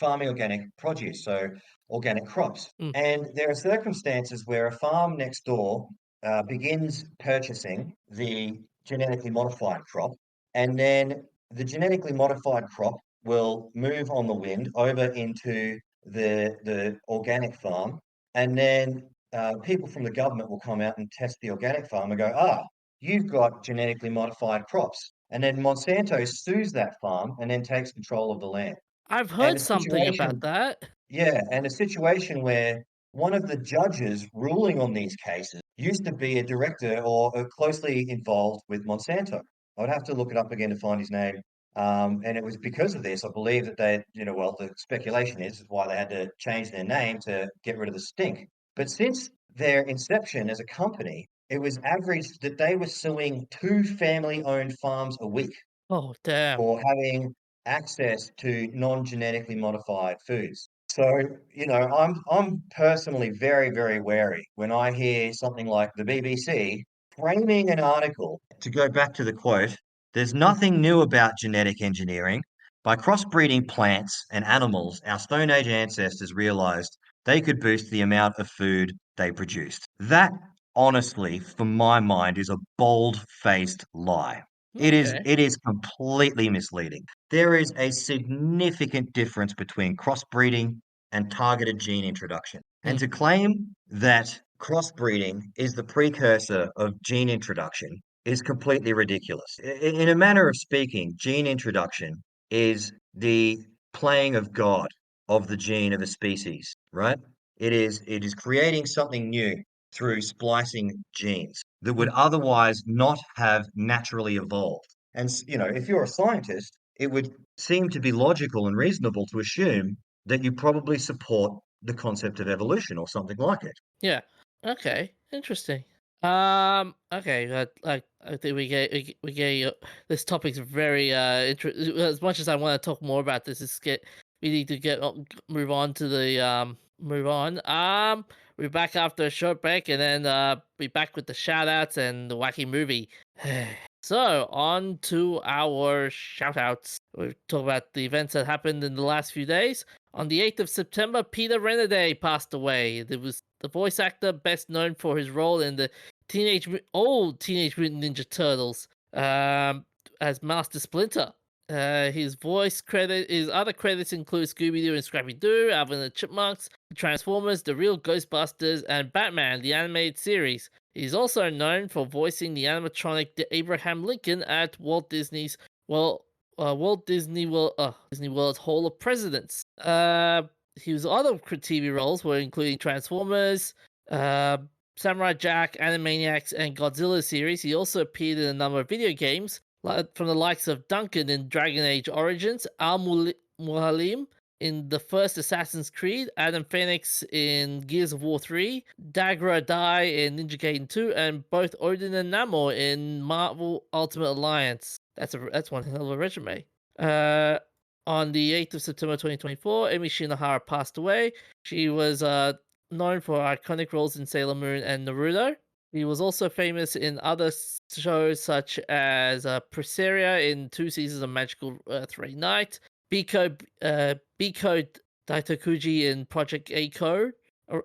farming organic produce, so organic crops. Mm. And there are circumstances where a farm next door begins purchasing the genetically modified crop, and then the genetically modified crop will move on the wind over into the organic farm, and then people from the government will come out and test the organic farm and go, ah, you've got genetically modified crops. And then Monsanto sues that farm and then takes control of the land. I've And heard a something about situation, that. yeah, and a situation where one of the judges ruling on these cases used to be a director or closely involved with Monsanto. I would have to look it up again to find his name. And it was because of this, I believe that they, well, the speculation is why they had to change their name to get rid of the stink. But since their inception as a company, it was averaged that they were suing 2 family-owned farms a week Oh, damn. for having access to non-genetically modified foods. So, I'm personally very, very wary when I hear something like the BBC framing an article. To go back to the quote, there's nothing new about genetic engineering. By crossbreeding plants and animals, our Stone Age ancestors realized they could boost the amount of food they produced. That, honestly, from my mind, is a bold-faced lie. It is Okay. it is completely misleading. There is a significant difference between crossbreeding and targeted gene introduction. And Hmm. to claim that crossbreeding is the precursor of gene introduction is completely ridiculous. In a manner of speaking, gene introduction is the playing of God of the gene of a species, right? It is creating something new through splicing genes that would Hmm. otherwise not have naturally evolved. And if you're a scientist, it would seem to be logical and reasonable to assume that you probably support the concept of evolution or something like it. Yeah. Okay. Interesting. Okay. I think this topic's very interesting. As much as I want to talk more about this, we need to move on to the move on. We're back after a short break, and then be back with the shout outs and the wacky movie. So on to our shout outs. We'll talk about the events that happened in the last few days. On the 8th of September, Peter Renaday passed away. There was the voice actor best known for his role in the old Teenage Mutant Ninja Turtles as Master Splinter. His other credits include Scooby Doo and Scrappy Doo, Alvin and the Chipmunks, Transformers, The Real Ghostbusters, and Batman, the animated series. He's also known for voicing the animatronic Abraham Lincoln at Disney World's Hall of Presidents. His other TV roles were including Transformers, uh, Samurai Jack, Animaniacs, and Godzilla series. He also appeared in a number of video games, from the likes of Duncan in Dragon Age Origins, Muhalim in the first Assassin's Creed, Adam Phoenix in Gears of War 3, Dagra Dai in Ninja Gaiden 2, and both Odin and Namor in Marvel Ultimate Alliance. That's one hell of a resume. Uh, on the 8th of September 2024, Amy Shinohara passed away. She was known for iconic roles in Sailor Moon and Naruto. He was also famous in other shows such as Presaria in 2 seasons of Magical Earth-Ray Night, Biko Daitokuji in Project A-Code,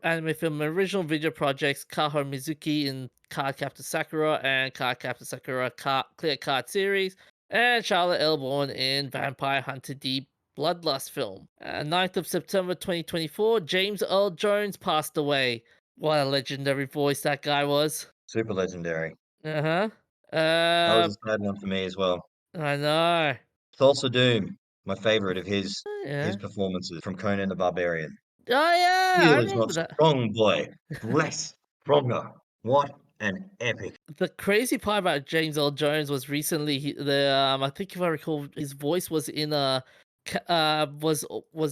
anime film and original video projects Kaho Mizuki in Card Captor Sakura and Card Captor Sakura Clear Card series, and Charlotte Elborn in Vampire Hunter D Bloodlust film. 9th of September 2024, James Earl Jones passed away. What a legendary voice that guy was. Super legendary. Uh-huh. That was Uh, a sad one for me as well. I know. Thulsa Doom, my favorite of his Yeah. performances from Conan the Barbarian. Oh, yeah, I Steel is not remember that. strong, boy. Less stronger. What an epic. The crazy part about James Earl Jones was recently I think if I recall, his voice was in was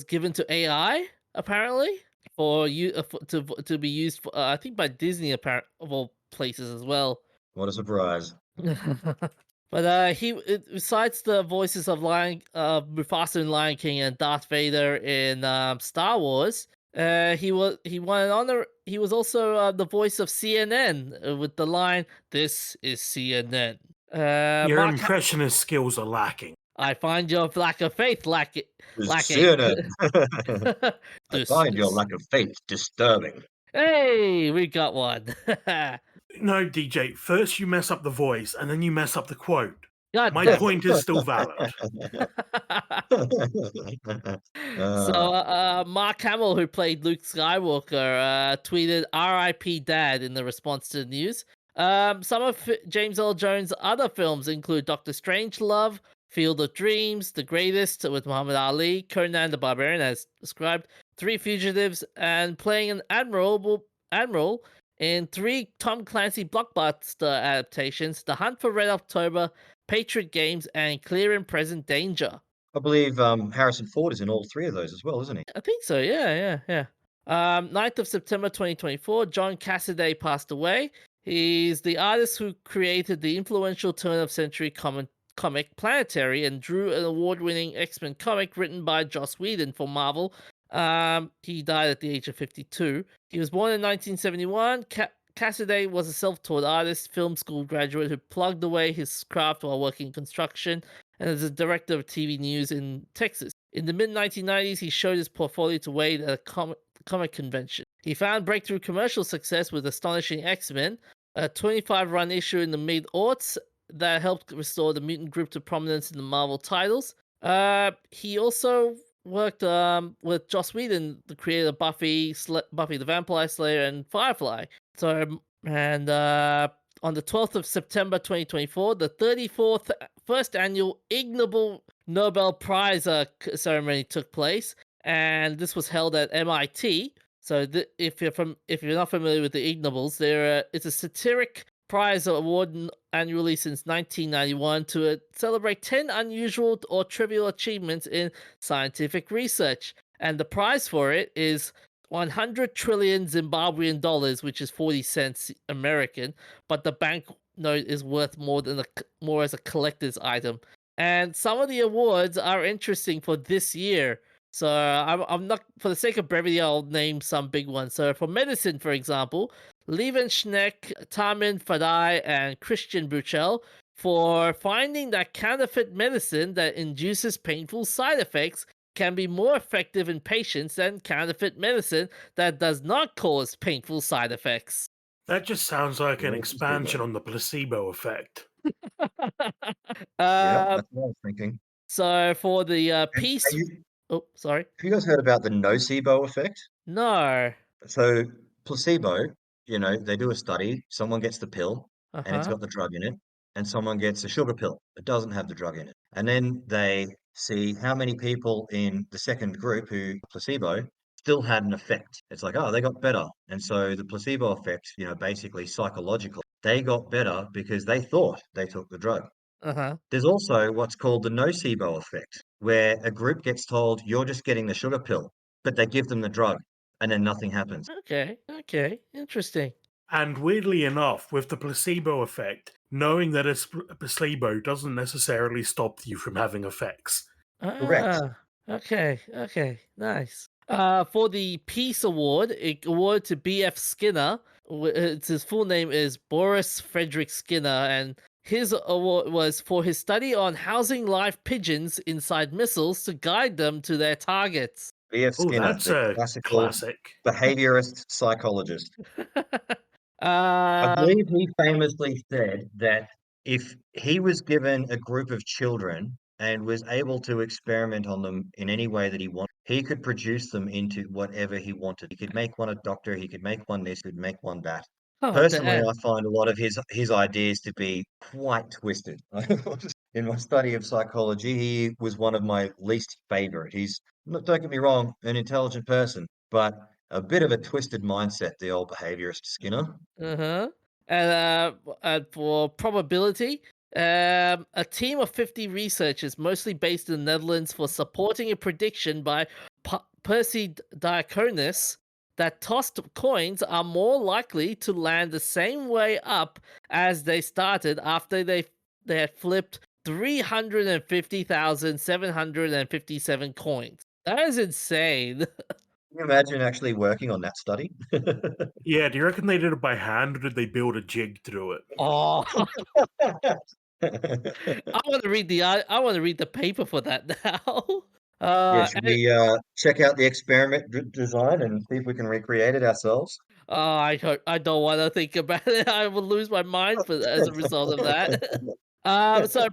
given to AI apparently for you to be used for, I think by Disney apparent of all places as well. What a surprise. But besides the voices of Mufasa in Lion King and Darth Vader in Star Wars, he won an honor. He was also the voice of CNN with the line "This is CNN." Your Mark, impressionist skills are lacking. I find your lack of faith lacking. CNN. I This find your is lack of faith disturbing. Hey, we got one. No, DJ, first you mess up the voice and then you mess up the quote. God My damn point is still valid. it. So, Uh, Mark Hamill, who played Luke Skywalker, tweeted "R.I.P. Dad" in the response to the news. Some of James Earl Jones' other films include Doctor Strangelove, Field of Dreams, The Greatest with Muhammad Ali, Conan the Barbarian, as described, Three Fugitives, and playing an admiral in three Tom Clancy blockbuster adaptations: The Hunt for Red October, Patriot Games, and Clear and Present Danger. I believe Harrison Ford is in all three of those as well, isn't he? I think so. Yeah. 9th of September 2024, John Cassaday passed away. He's the artist who created the influential turn of century comic Planetary and drew an award winning X-Men comic written by Joss Whedon for Marvel. He died at the age of 52. He was born in 1971. Cassaday was a self taught artist, film school graduate who plugged away his craft while working in construction and as a director of TV news in Texas. In the mid 1990s, he showed his portfolio to Wade at a comic convention. He found breakthrough commercial success with Astonishing X-Men, a 25-run issue in the mid-aughts that helped restore the mutant group to prominence in the Marvel titles. He also worked with Joss Whedon, the creator of Buffy the Vampire Slayer, and Firefly. So, and on the 12th of September 2024, the 34th first annual Ig Nobel Prize ceremony took place, and this was held at MIT. So, if you're not familiar with the Ig Nobles, it's a satiric prize award annually since 1991 to celebrate 10 unusual or trivial achievements in scientific research, and the prize for it is 100 trillion Zimbabwean dollars, which is 40 cents American, but the banknote is worth more as a collector's item. And some of the awards are interesting for this year. So I'm not, for the sake of brevity, I'll name some big ones. So for medicine, for example, Lieven Schneck, Tamin Fadai, and Christian Buchel for finding that counterfeit medicine that induces painful side effects can be more effective in patients than counterfeit medicine that does not cause painful side effects. That just sounds like an Yeah, expansion on the placebo effect. yeah, uh, that's what I was thinking. so for the And peace. Oh, sorry. have you guys heard about the nocebo effect? No. So placebo, they do a study, someone gets the pill Uh and it's huh. got the drug in it, and someone gets a sugar pill that doesn't have the drug in it. And then they see how many people in the second group who placebo still had an effect. It's like, oh, they got better. And so the placebo effect, basically psychological, they got better because they thought they took the drug. Uh huh. There's also what's called the nocebo effect, where a group gets told you're just getting the sugar pill, but they give them the drug and then nothing happens. Okay. Okay. Interesting. And weirdly enough, with the placebo effect, knowing that it's a placebo doesn't necessarily stop you from having effects. Correct. Ah. Okay. Okay. Nice. For the Peace Award, it awarded to B.F. Skinner. His full name is Boris Frederick Skinner, and his award was for his study on housing live pigeons inside missiles to guide them to their targets. B.F. Oh, Skinner, that's the a classical classic. behaviorist psychologist. I um. believe he famously said that if he was given a group of children and was able to experiment on them in any way that he wanted, he could produce them into whatever he wanted. He could make one a doctor, he could make one this, he could make one that. Oh Personally, I damn. find a lot of his ideas to be quite twisted. In my study of psychology, he was one of my least favorite. Don't get me wrong, an intelligent person, but a bit of a twisted mindset, the old behaviorist Skinner. Uh-huh. And for probability, a team of 50 researchers, mostly based in the Netherlands, for supporting a prediction by Percy Diaconis that tossed coins are more likely to land the same way up as they started after they had flipped 350,757 coins. That is insane. Can you imagine actually working on that study? Yeah, do you reckon they did it by hand or did they build a jig to do it? Oh, I want to read the paper for that now. Yeah, should And, we check out the experiment design and see if we can recreate it ourselves? I don't want to think about it. I will lose my mind as a result of that. So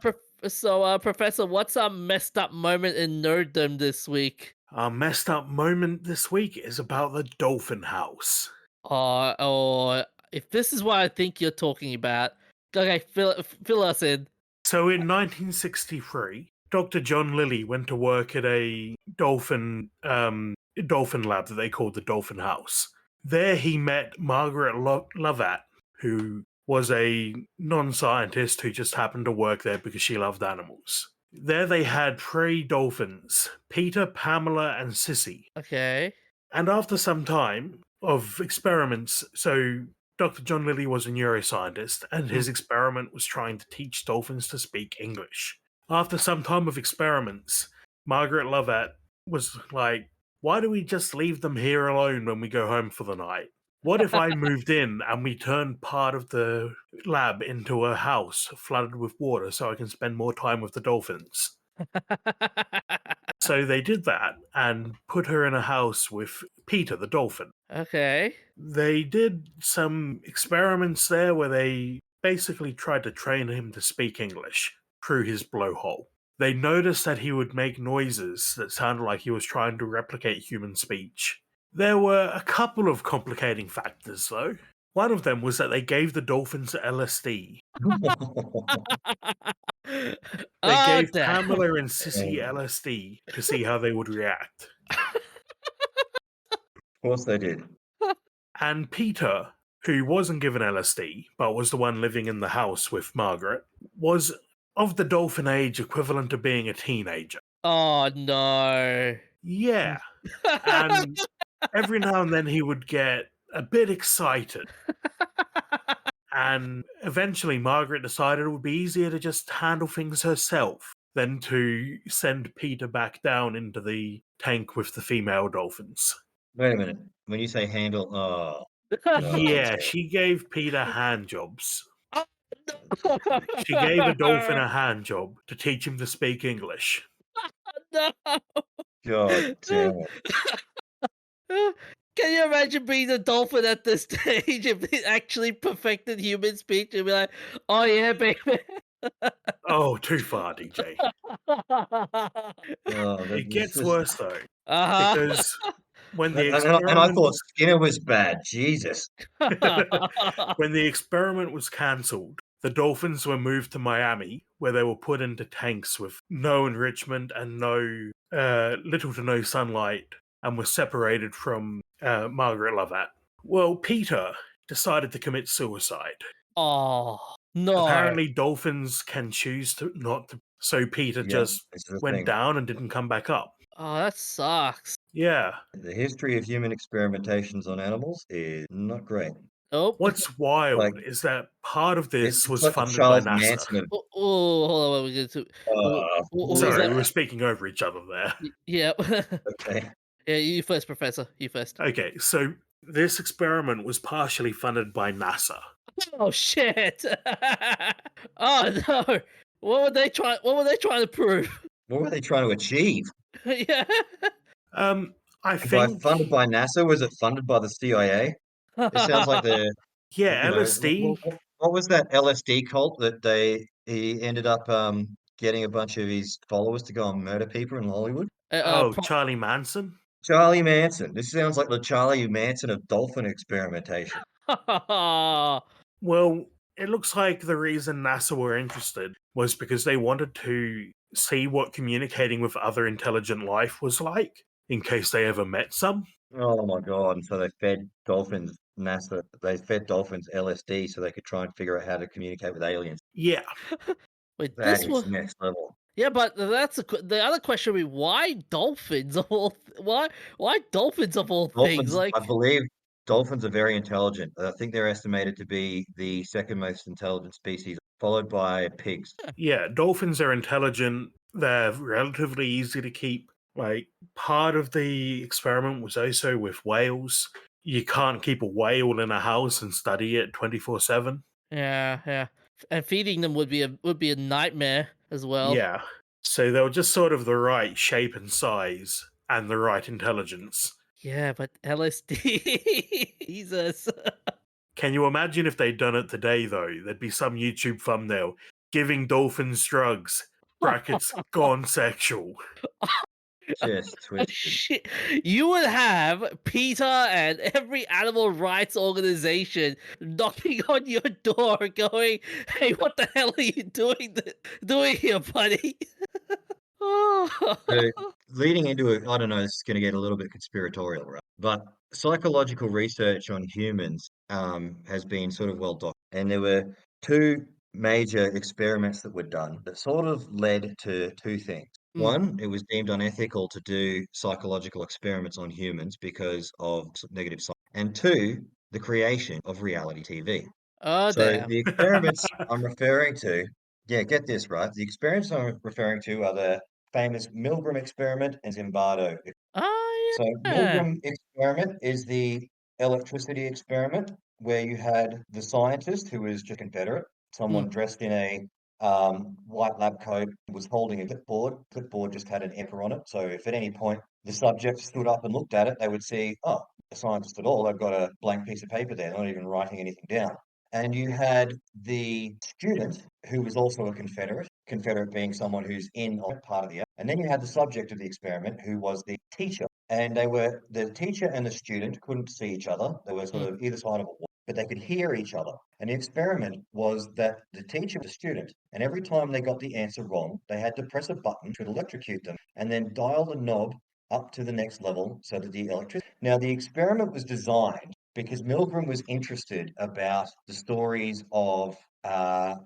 So, Professor, what's our messed up moment in nerddom this week? Our messed up moment this week is about the Dolphin House. Or if this is what I think you're talking about, okay, fill us in. So in 1963, Dr. John Lilly went to work at a dolphin lab that they called the Dolphin House. There he met Margaret Lovat, who was a non-scientist who just happened to work there because she loved animals. There they had three dolphins, Peter, Pamela, and Sissy. Okay. And after some time of experiments, so Dr. John Lilly was a neuroscientist, and his experiment was trying to teach dolphins to speak English. After some time of experiments, Margaret Lovat was like, why do we just leave them here alone when we go home for the night? What if I moved in and we turned part of the lab into a house flooded with water so I can spend more time with the dolphins? So they did that and put her in a house with Peter the dolphin. Okay. They did some experiments there where they basically tried to train him to speak English through his blowhole. They noticed that he would make noises that sounded like he was trying to replicate human speech. There were a couple of complicating factors, though. One of them was that they gave the dolphins LSD. They Oh, gave damn. Pamela and Sissy LSD to see how they would react. Of course they did. And Peter, who wasn't given LSD, but was the one living in the house with Margaret, was of the dolphin age equivalent to being a teenager. Oh, no. Yeah. And every now and then he would get a bit excited. And eventually Margaret decided it would be easier to just handle things herself than to send Peter back down into the tank with the female dolphins. Wait a minute. When you say handle, oh, Yeah, okay. she gave Peter hand jobs. Oh, She gave a dolphin a hand job to teach him to speak English. no. God damn it. Can you imagine being a dolphin at this stage if it actually perfected human speech and be like, oh yeah, baby. Oh, too far, DJ. Oh, It this gets is, worse though, Uh-huh. because when the and I experiment thought was Skinner was bad. Jesus. when the experiment was cancelled, the dolphins were moved to Miami, where they were put into tanks with no enrichment and no little to no sunlight, and were separated from Margaret Lovat. Well, Peter decided to commit suicide. Oh no. Apparently, dolphins can choose to not to. So Peter Yeah, just this is the went thing. down and didn't come back up. Oh, that sucks. Yeah. The history of human experimentations on animals is not great. Nope. What's Like wild is that part of this it's was like the funded by Charles NASA. Manson of Oh, hold on. We get to. What was Sorry, that? we were speaking over each other there. Yeah. okay. Yeah, you first, Professor. You first. Okay, so this experiment was partially funded by NASA. Oh shit! Oh no! What were they trying to prove? What were they trying to achieve? Yeah. I By think, funded by NASA, was it funded by the CIA? It sounds like yeah, what, LSD. what was that LSD cult that he ended up getting a bunch of his followers to go and murder people in Hollywood? uh, uh, Oh, pro- Charlie Manson. Charlie Manson. This sounds like the Charlie Manson of dolphin experimentation. Well, it looks like the reason NASA were interested was because they wanted to see what communicating with other intelligent life was like, in case they ever met some. Oh my God. And so they fed dolphins LSD so they could try and figure out how to communicate with aliens. Yeah, Wait, That this is was. next level. Yeah, but the other question would be why dolphins of all why dolphins of all things Dolphins, I like believe dolphins are very intelligent. I think they're estimated to be the second most intelligent species, followed by pigs. yeah, dolphins are intelligent. They're relatively easy to keep. Like, part of the experiment was also with whales. You can't keep a whale in a house and study it 24/7. yeah, and feeding them would be a nightmare as well. Yeah. So they were just sort of the right shape and size and the right intelligence. Yeah, but LSD, Jesus. Can you imagine if they'd done it today, though? There'd be some YouTube thumbnail giving dolphins drugs. brackets gone sexual. Just twisted. Shit. You would have Peter and every animal rights organization knocking on your door going, "Hey, what the hell are you doing here, buddy?" So leading into it, I don't know, this is going to get a little bit conspiratorial, right? But psychological research on humans has been sort of well documented. And there were two major experiments that were done that sort of led to two things. Mm. One, it was deemed unethical to do psychological experiments on humans because of negative science. And two, the creation of reality TV. Oh, So damn. the experiments I'm referring to, yeah, get this right. The experiments I'm referring to are the famous Milgram experiment and Zimbardo. Oh, So yeah. Milgram experiment is the electricity experiment where you had the scientist who was just Confederate, Mm. someone dressed in a white lab coat, was holding a clipboard. Clipboard just had an emperor on it. So if at any point the subject stood up and looked at it, they would see, oh, a scientist at all. They've got a blank piece of paper there, not even writing anything down. And you had the student who was also a Confederate, Confederate being someone who's in on part of the, and then you had the subject of the experiment who was the teacher. And the teacher and the student couldn't see each other. They were sort Mm. of either side of a wall, but they could hear each other. And the experiment was that the teacher was the student, and every time they got the answer wrong, they had to press a button to electrocute them and then dial the knob up to the next level so that the electricity. Now, the experiment was designed because Milgram was interested about the stories of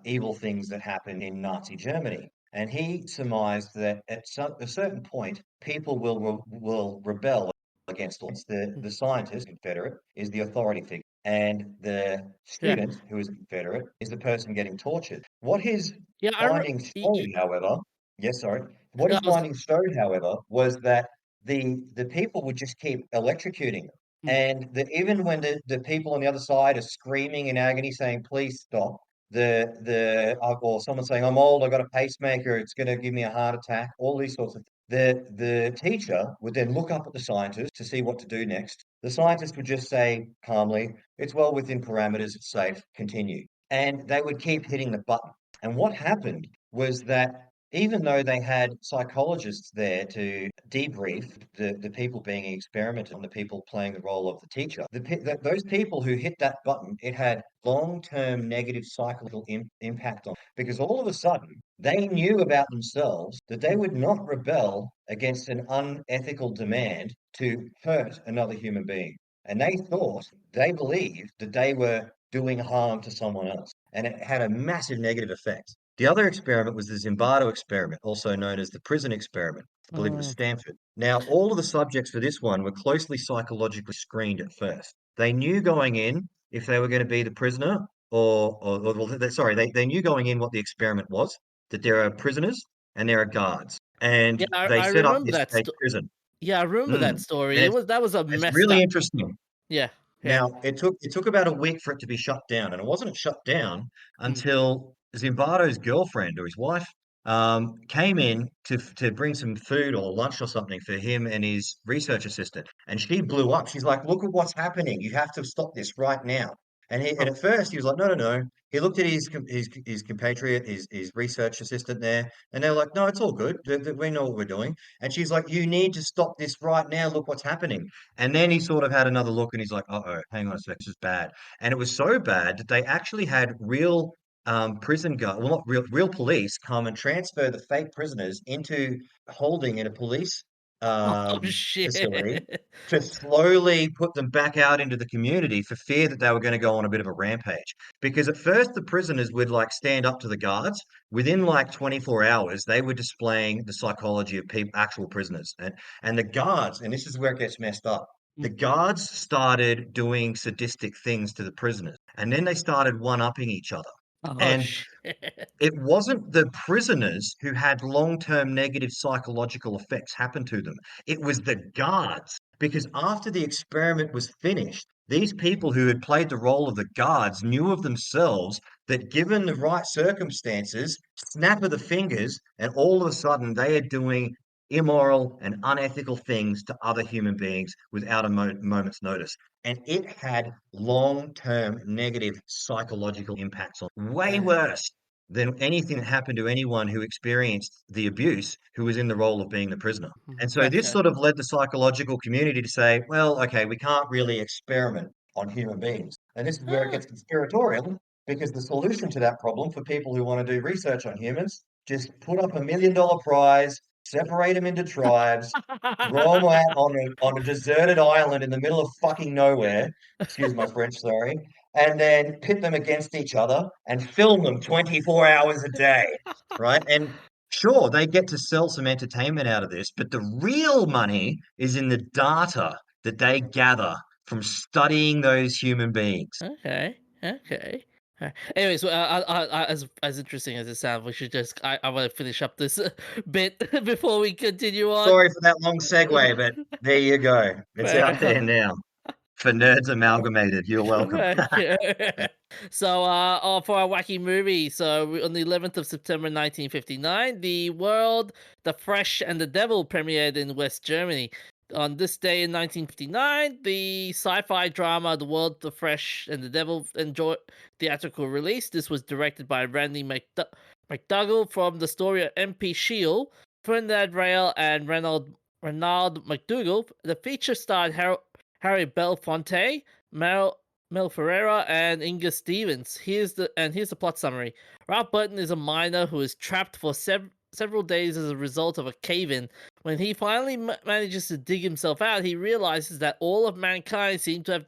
evil things that happened in Nazi Germany. And he surmised that at a certain point, people will rebel against all. Mm. The scientist, Confederate, is the authority figure, and the Yeah. student, who is a Confederate, is the person getting tortured. What his Yeah, findings showed, however, yes, sorry, what I his was findings showed, however, was that the people would just keep electrocuting them. mm. And even when the people on the other side are screaming in agony, saying, "Please stop," or someone saying, "I'm old, I've got a pacemaker, it's going to give me a heart attack," all these sorts of things. The teacher would then look up at the scientist to see what to do next. The scientist would just say calmly, "It's well within parameters, it's safe, continue." And they would keep hitting the button. And what happened was that even though they had psychologists there to debrief the people being experimented on, the people playing the role of the teacher, those people who hit that button, it had long-term negative psychological impact on, because all of a sudden they knew about themselves that they Mm. would not rebel against an unethical demand to hurt another human being. And they believed that they were doing harm to someone else. And it had a massive negative effect. The other experiment was the Zimbardo experiment, also known as the prison experiment. I believe it was Mm. Stanford. Now, all of the subjects for this one were closely psychologically screened at first. They knew going in if they were going to be the prisoner sorry, they knew going in what the experiment was, that there are prisoners and there are guards. Yeah, And they I set up remember this that state prison. yeah, I remember that Mm. story. And That was a it's messed really up. interesting. Yeah, yeah. Now, it took about a week for it to be shut down, and it wasn't shut down Mm. until Zimbardo's girlfriend or his wife came in to bring some food or lunch or something for him and his research assistant, and she blew up. She's like, "Look at what's happening! You have to stop this right now!" And Oh, at first he was like, "No, no, no." He looked at his compatriot, his research assistant there, and they're like, "No, it's all good. We know what we're doing." And she's like, "You need to stop this right now. Look what's happening." And then he sort of had another look and he's like, uh-oh, hang on a sec, this is bad. And it was so bad that they actually had real prison guard, well, not real police come and transfer the fake prisoners into holding in a police Oh, facility shit. to slowly put them back out into the community for fear that they were going to go on a bit of a rampage. Because at first the prisoners would like stand up to the guards. Within like 24 hours, they were displaying the psychology of people, actual prisoners. And the guards, and this is where it gets messed up. The Mm. guards started doing sadistic things to the prisoners, and then they started one-upping each other. Oh, And shit. it wasn't the prisoners who had long-term negative psychological effects happen to them. It was the guards. Because after the experiment was finished, these people who had played the role of the guards knew of themselves that given the right circumstances, snap of the fingers, and all of a sudden they are doing immoral and unethical things to other human beings without a moment's notice. And it had long-term negative psychological impacts on way Yeah. worse than anything that happened to anyone who experienced the abuse who was in the role of being the prisoner. And so this Okay. sort of led the psychological community to say, well, okay, we can't really experiment on human beings. And this is where it Ah. gets conspiratorial, because the solution to that problem for people who want to do research on humans, just put up $1 million prize, separate them into tribes, throw them out on a deserted island in the middle of fucking nowhere. Excuse my French, sorry. And then pit them against each other and film them 24 hours a day, right? And sure, they get to sell some entertainment out of this, but the real money is in the data that they gather from studying those human beings. Okay. Okay. Anyways, as interesting as it sounds, we should just. I want to finish up this bit before we continue on. Sorry for that long segue, but there you go. It's Fair out there enough. now for Nerds Amalgamated. You're welcome. Okay. So, for our wacky movie, on the 11th of September 1959, The World, the Fresh, and the Devil premiered in West Germany. On this day in 1959, the sci-fi drama The World, the Fresh, and the Devil enjoyed theatrical release. This was directed by Randy McDougall from the story of M.P. Shield, Fernand Rail, and Renald McDougall. The feature starred Harry Belafonte, Mel Ferreira, and Inga Stevens. Here's the plot summary. Ralph Burton is a miner who is trapped for several days as a result of a cave-in. When he finally manages to dig himself out, he realizes that all of mankind seems to have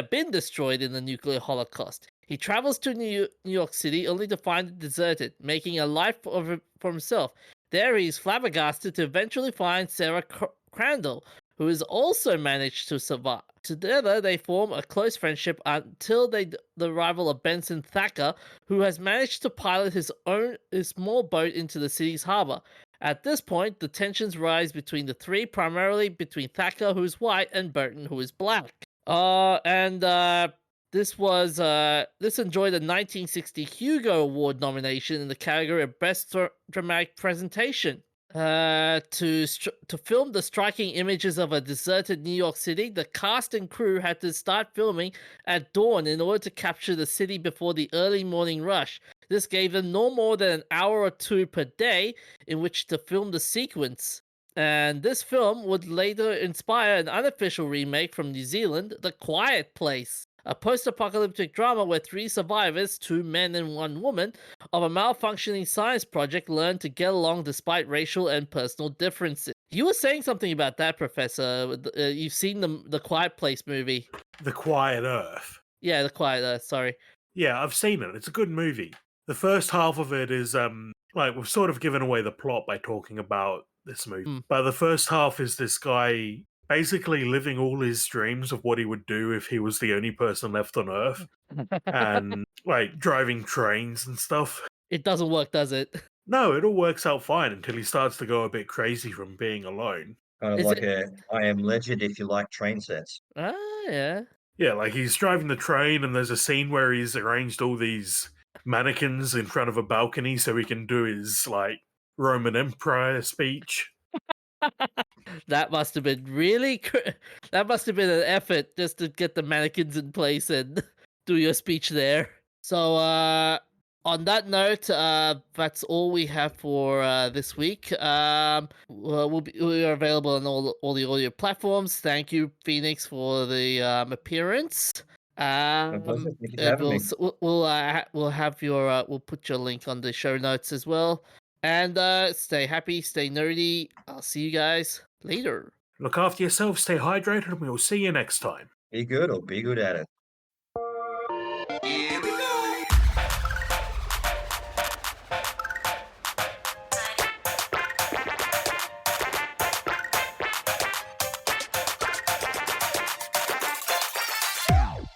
been destroyed in the nuclear holocaust. He travels to New York City only to find it deserted, making a life for himself. There he is flabbergasted to eventually find Sarah Crandall, who has also managed to survive. Together, they form a close friendship until the arrival of Benson Thacker, who has managed to pilot his small boat into the city's harbor. At this point, the tensions rise between the three, primarily between Thacker, who is white, and Burton, who is black. This enjoyed a 1960 Hugo Award nomination in the category of Best Dramatic Presentation. To film the striking images of a deserted New York City, the cast and crew had to start filming at dawn in order to capture the city before the early morning rush. This gave them no more than an hour or two per day in which to film the sequence. And this film would later inspire an unofficial remake from New Zealand, The Quiet Place, a post-apocalyptic drama where three survivors, 2 men and 1 woman, of a malfunctioning science project learn to get along despite racial and personal differences. You were saying something about that, Professor. You've seen the Quiet Place movie. The Quiet Earth. Yeah, The Quiet Earth, sorry. Yeah, I've seen it. It's a good movie. The first half of it is like we've sort of given away the plot by talking about this movie. Mm. But the first half is this guy basically living all his dreams of what he would do if he was the only person left on Earth, and like driving trains and stuff. It doesn't work, does it? No, it all works out fine until he starts to go a bit crazy from being alone. Kind of Is like it? a I Am Legend if you like train sets. Ah, yeah. Yeah, like he's driving the train and there's a scene where he's arranged all these mannequins in front of a balcony so he can do his like Roman Empire speech. That must have been really. That must have been an effort just to get the mannequins in place and do your speech there. So, on that note, that's all we have for this week. We are available on all the audio platforms. Thank you, Phoenix, for the appearance. My pleasure. Thank you for And having me. we'll have your we'll put your link on the show notes as well. And stay happy, stay nerdy. I'll see you guys later. Look after yourself, stay hydrated, and we'll see you next time. Be good or be good at it.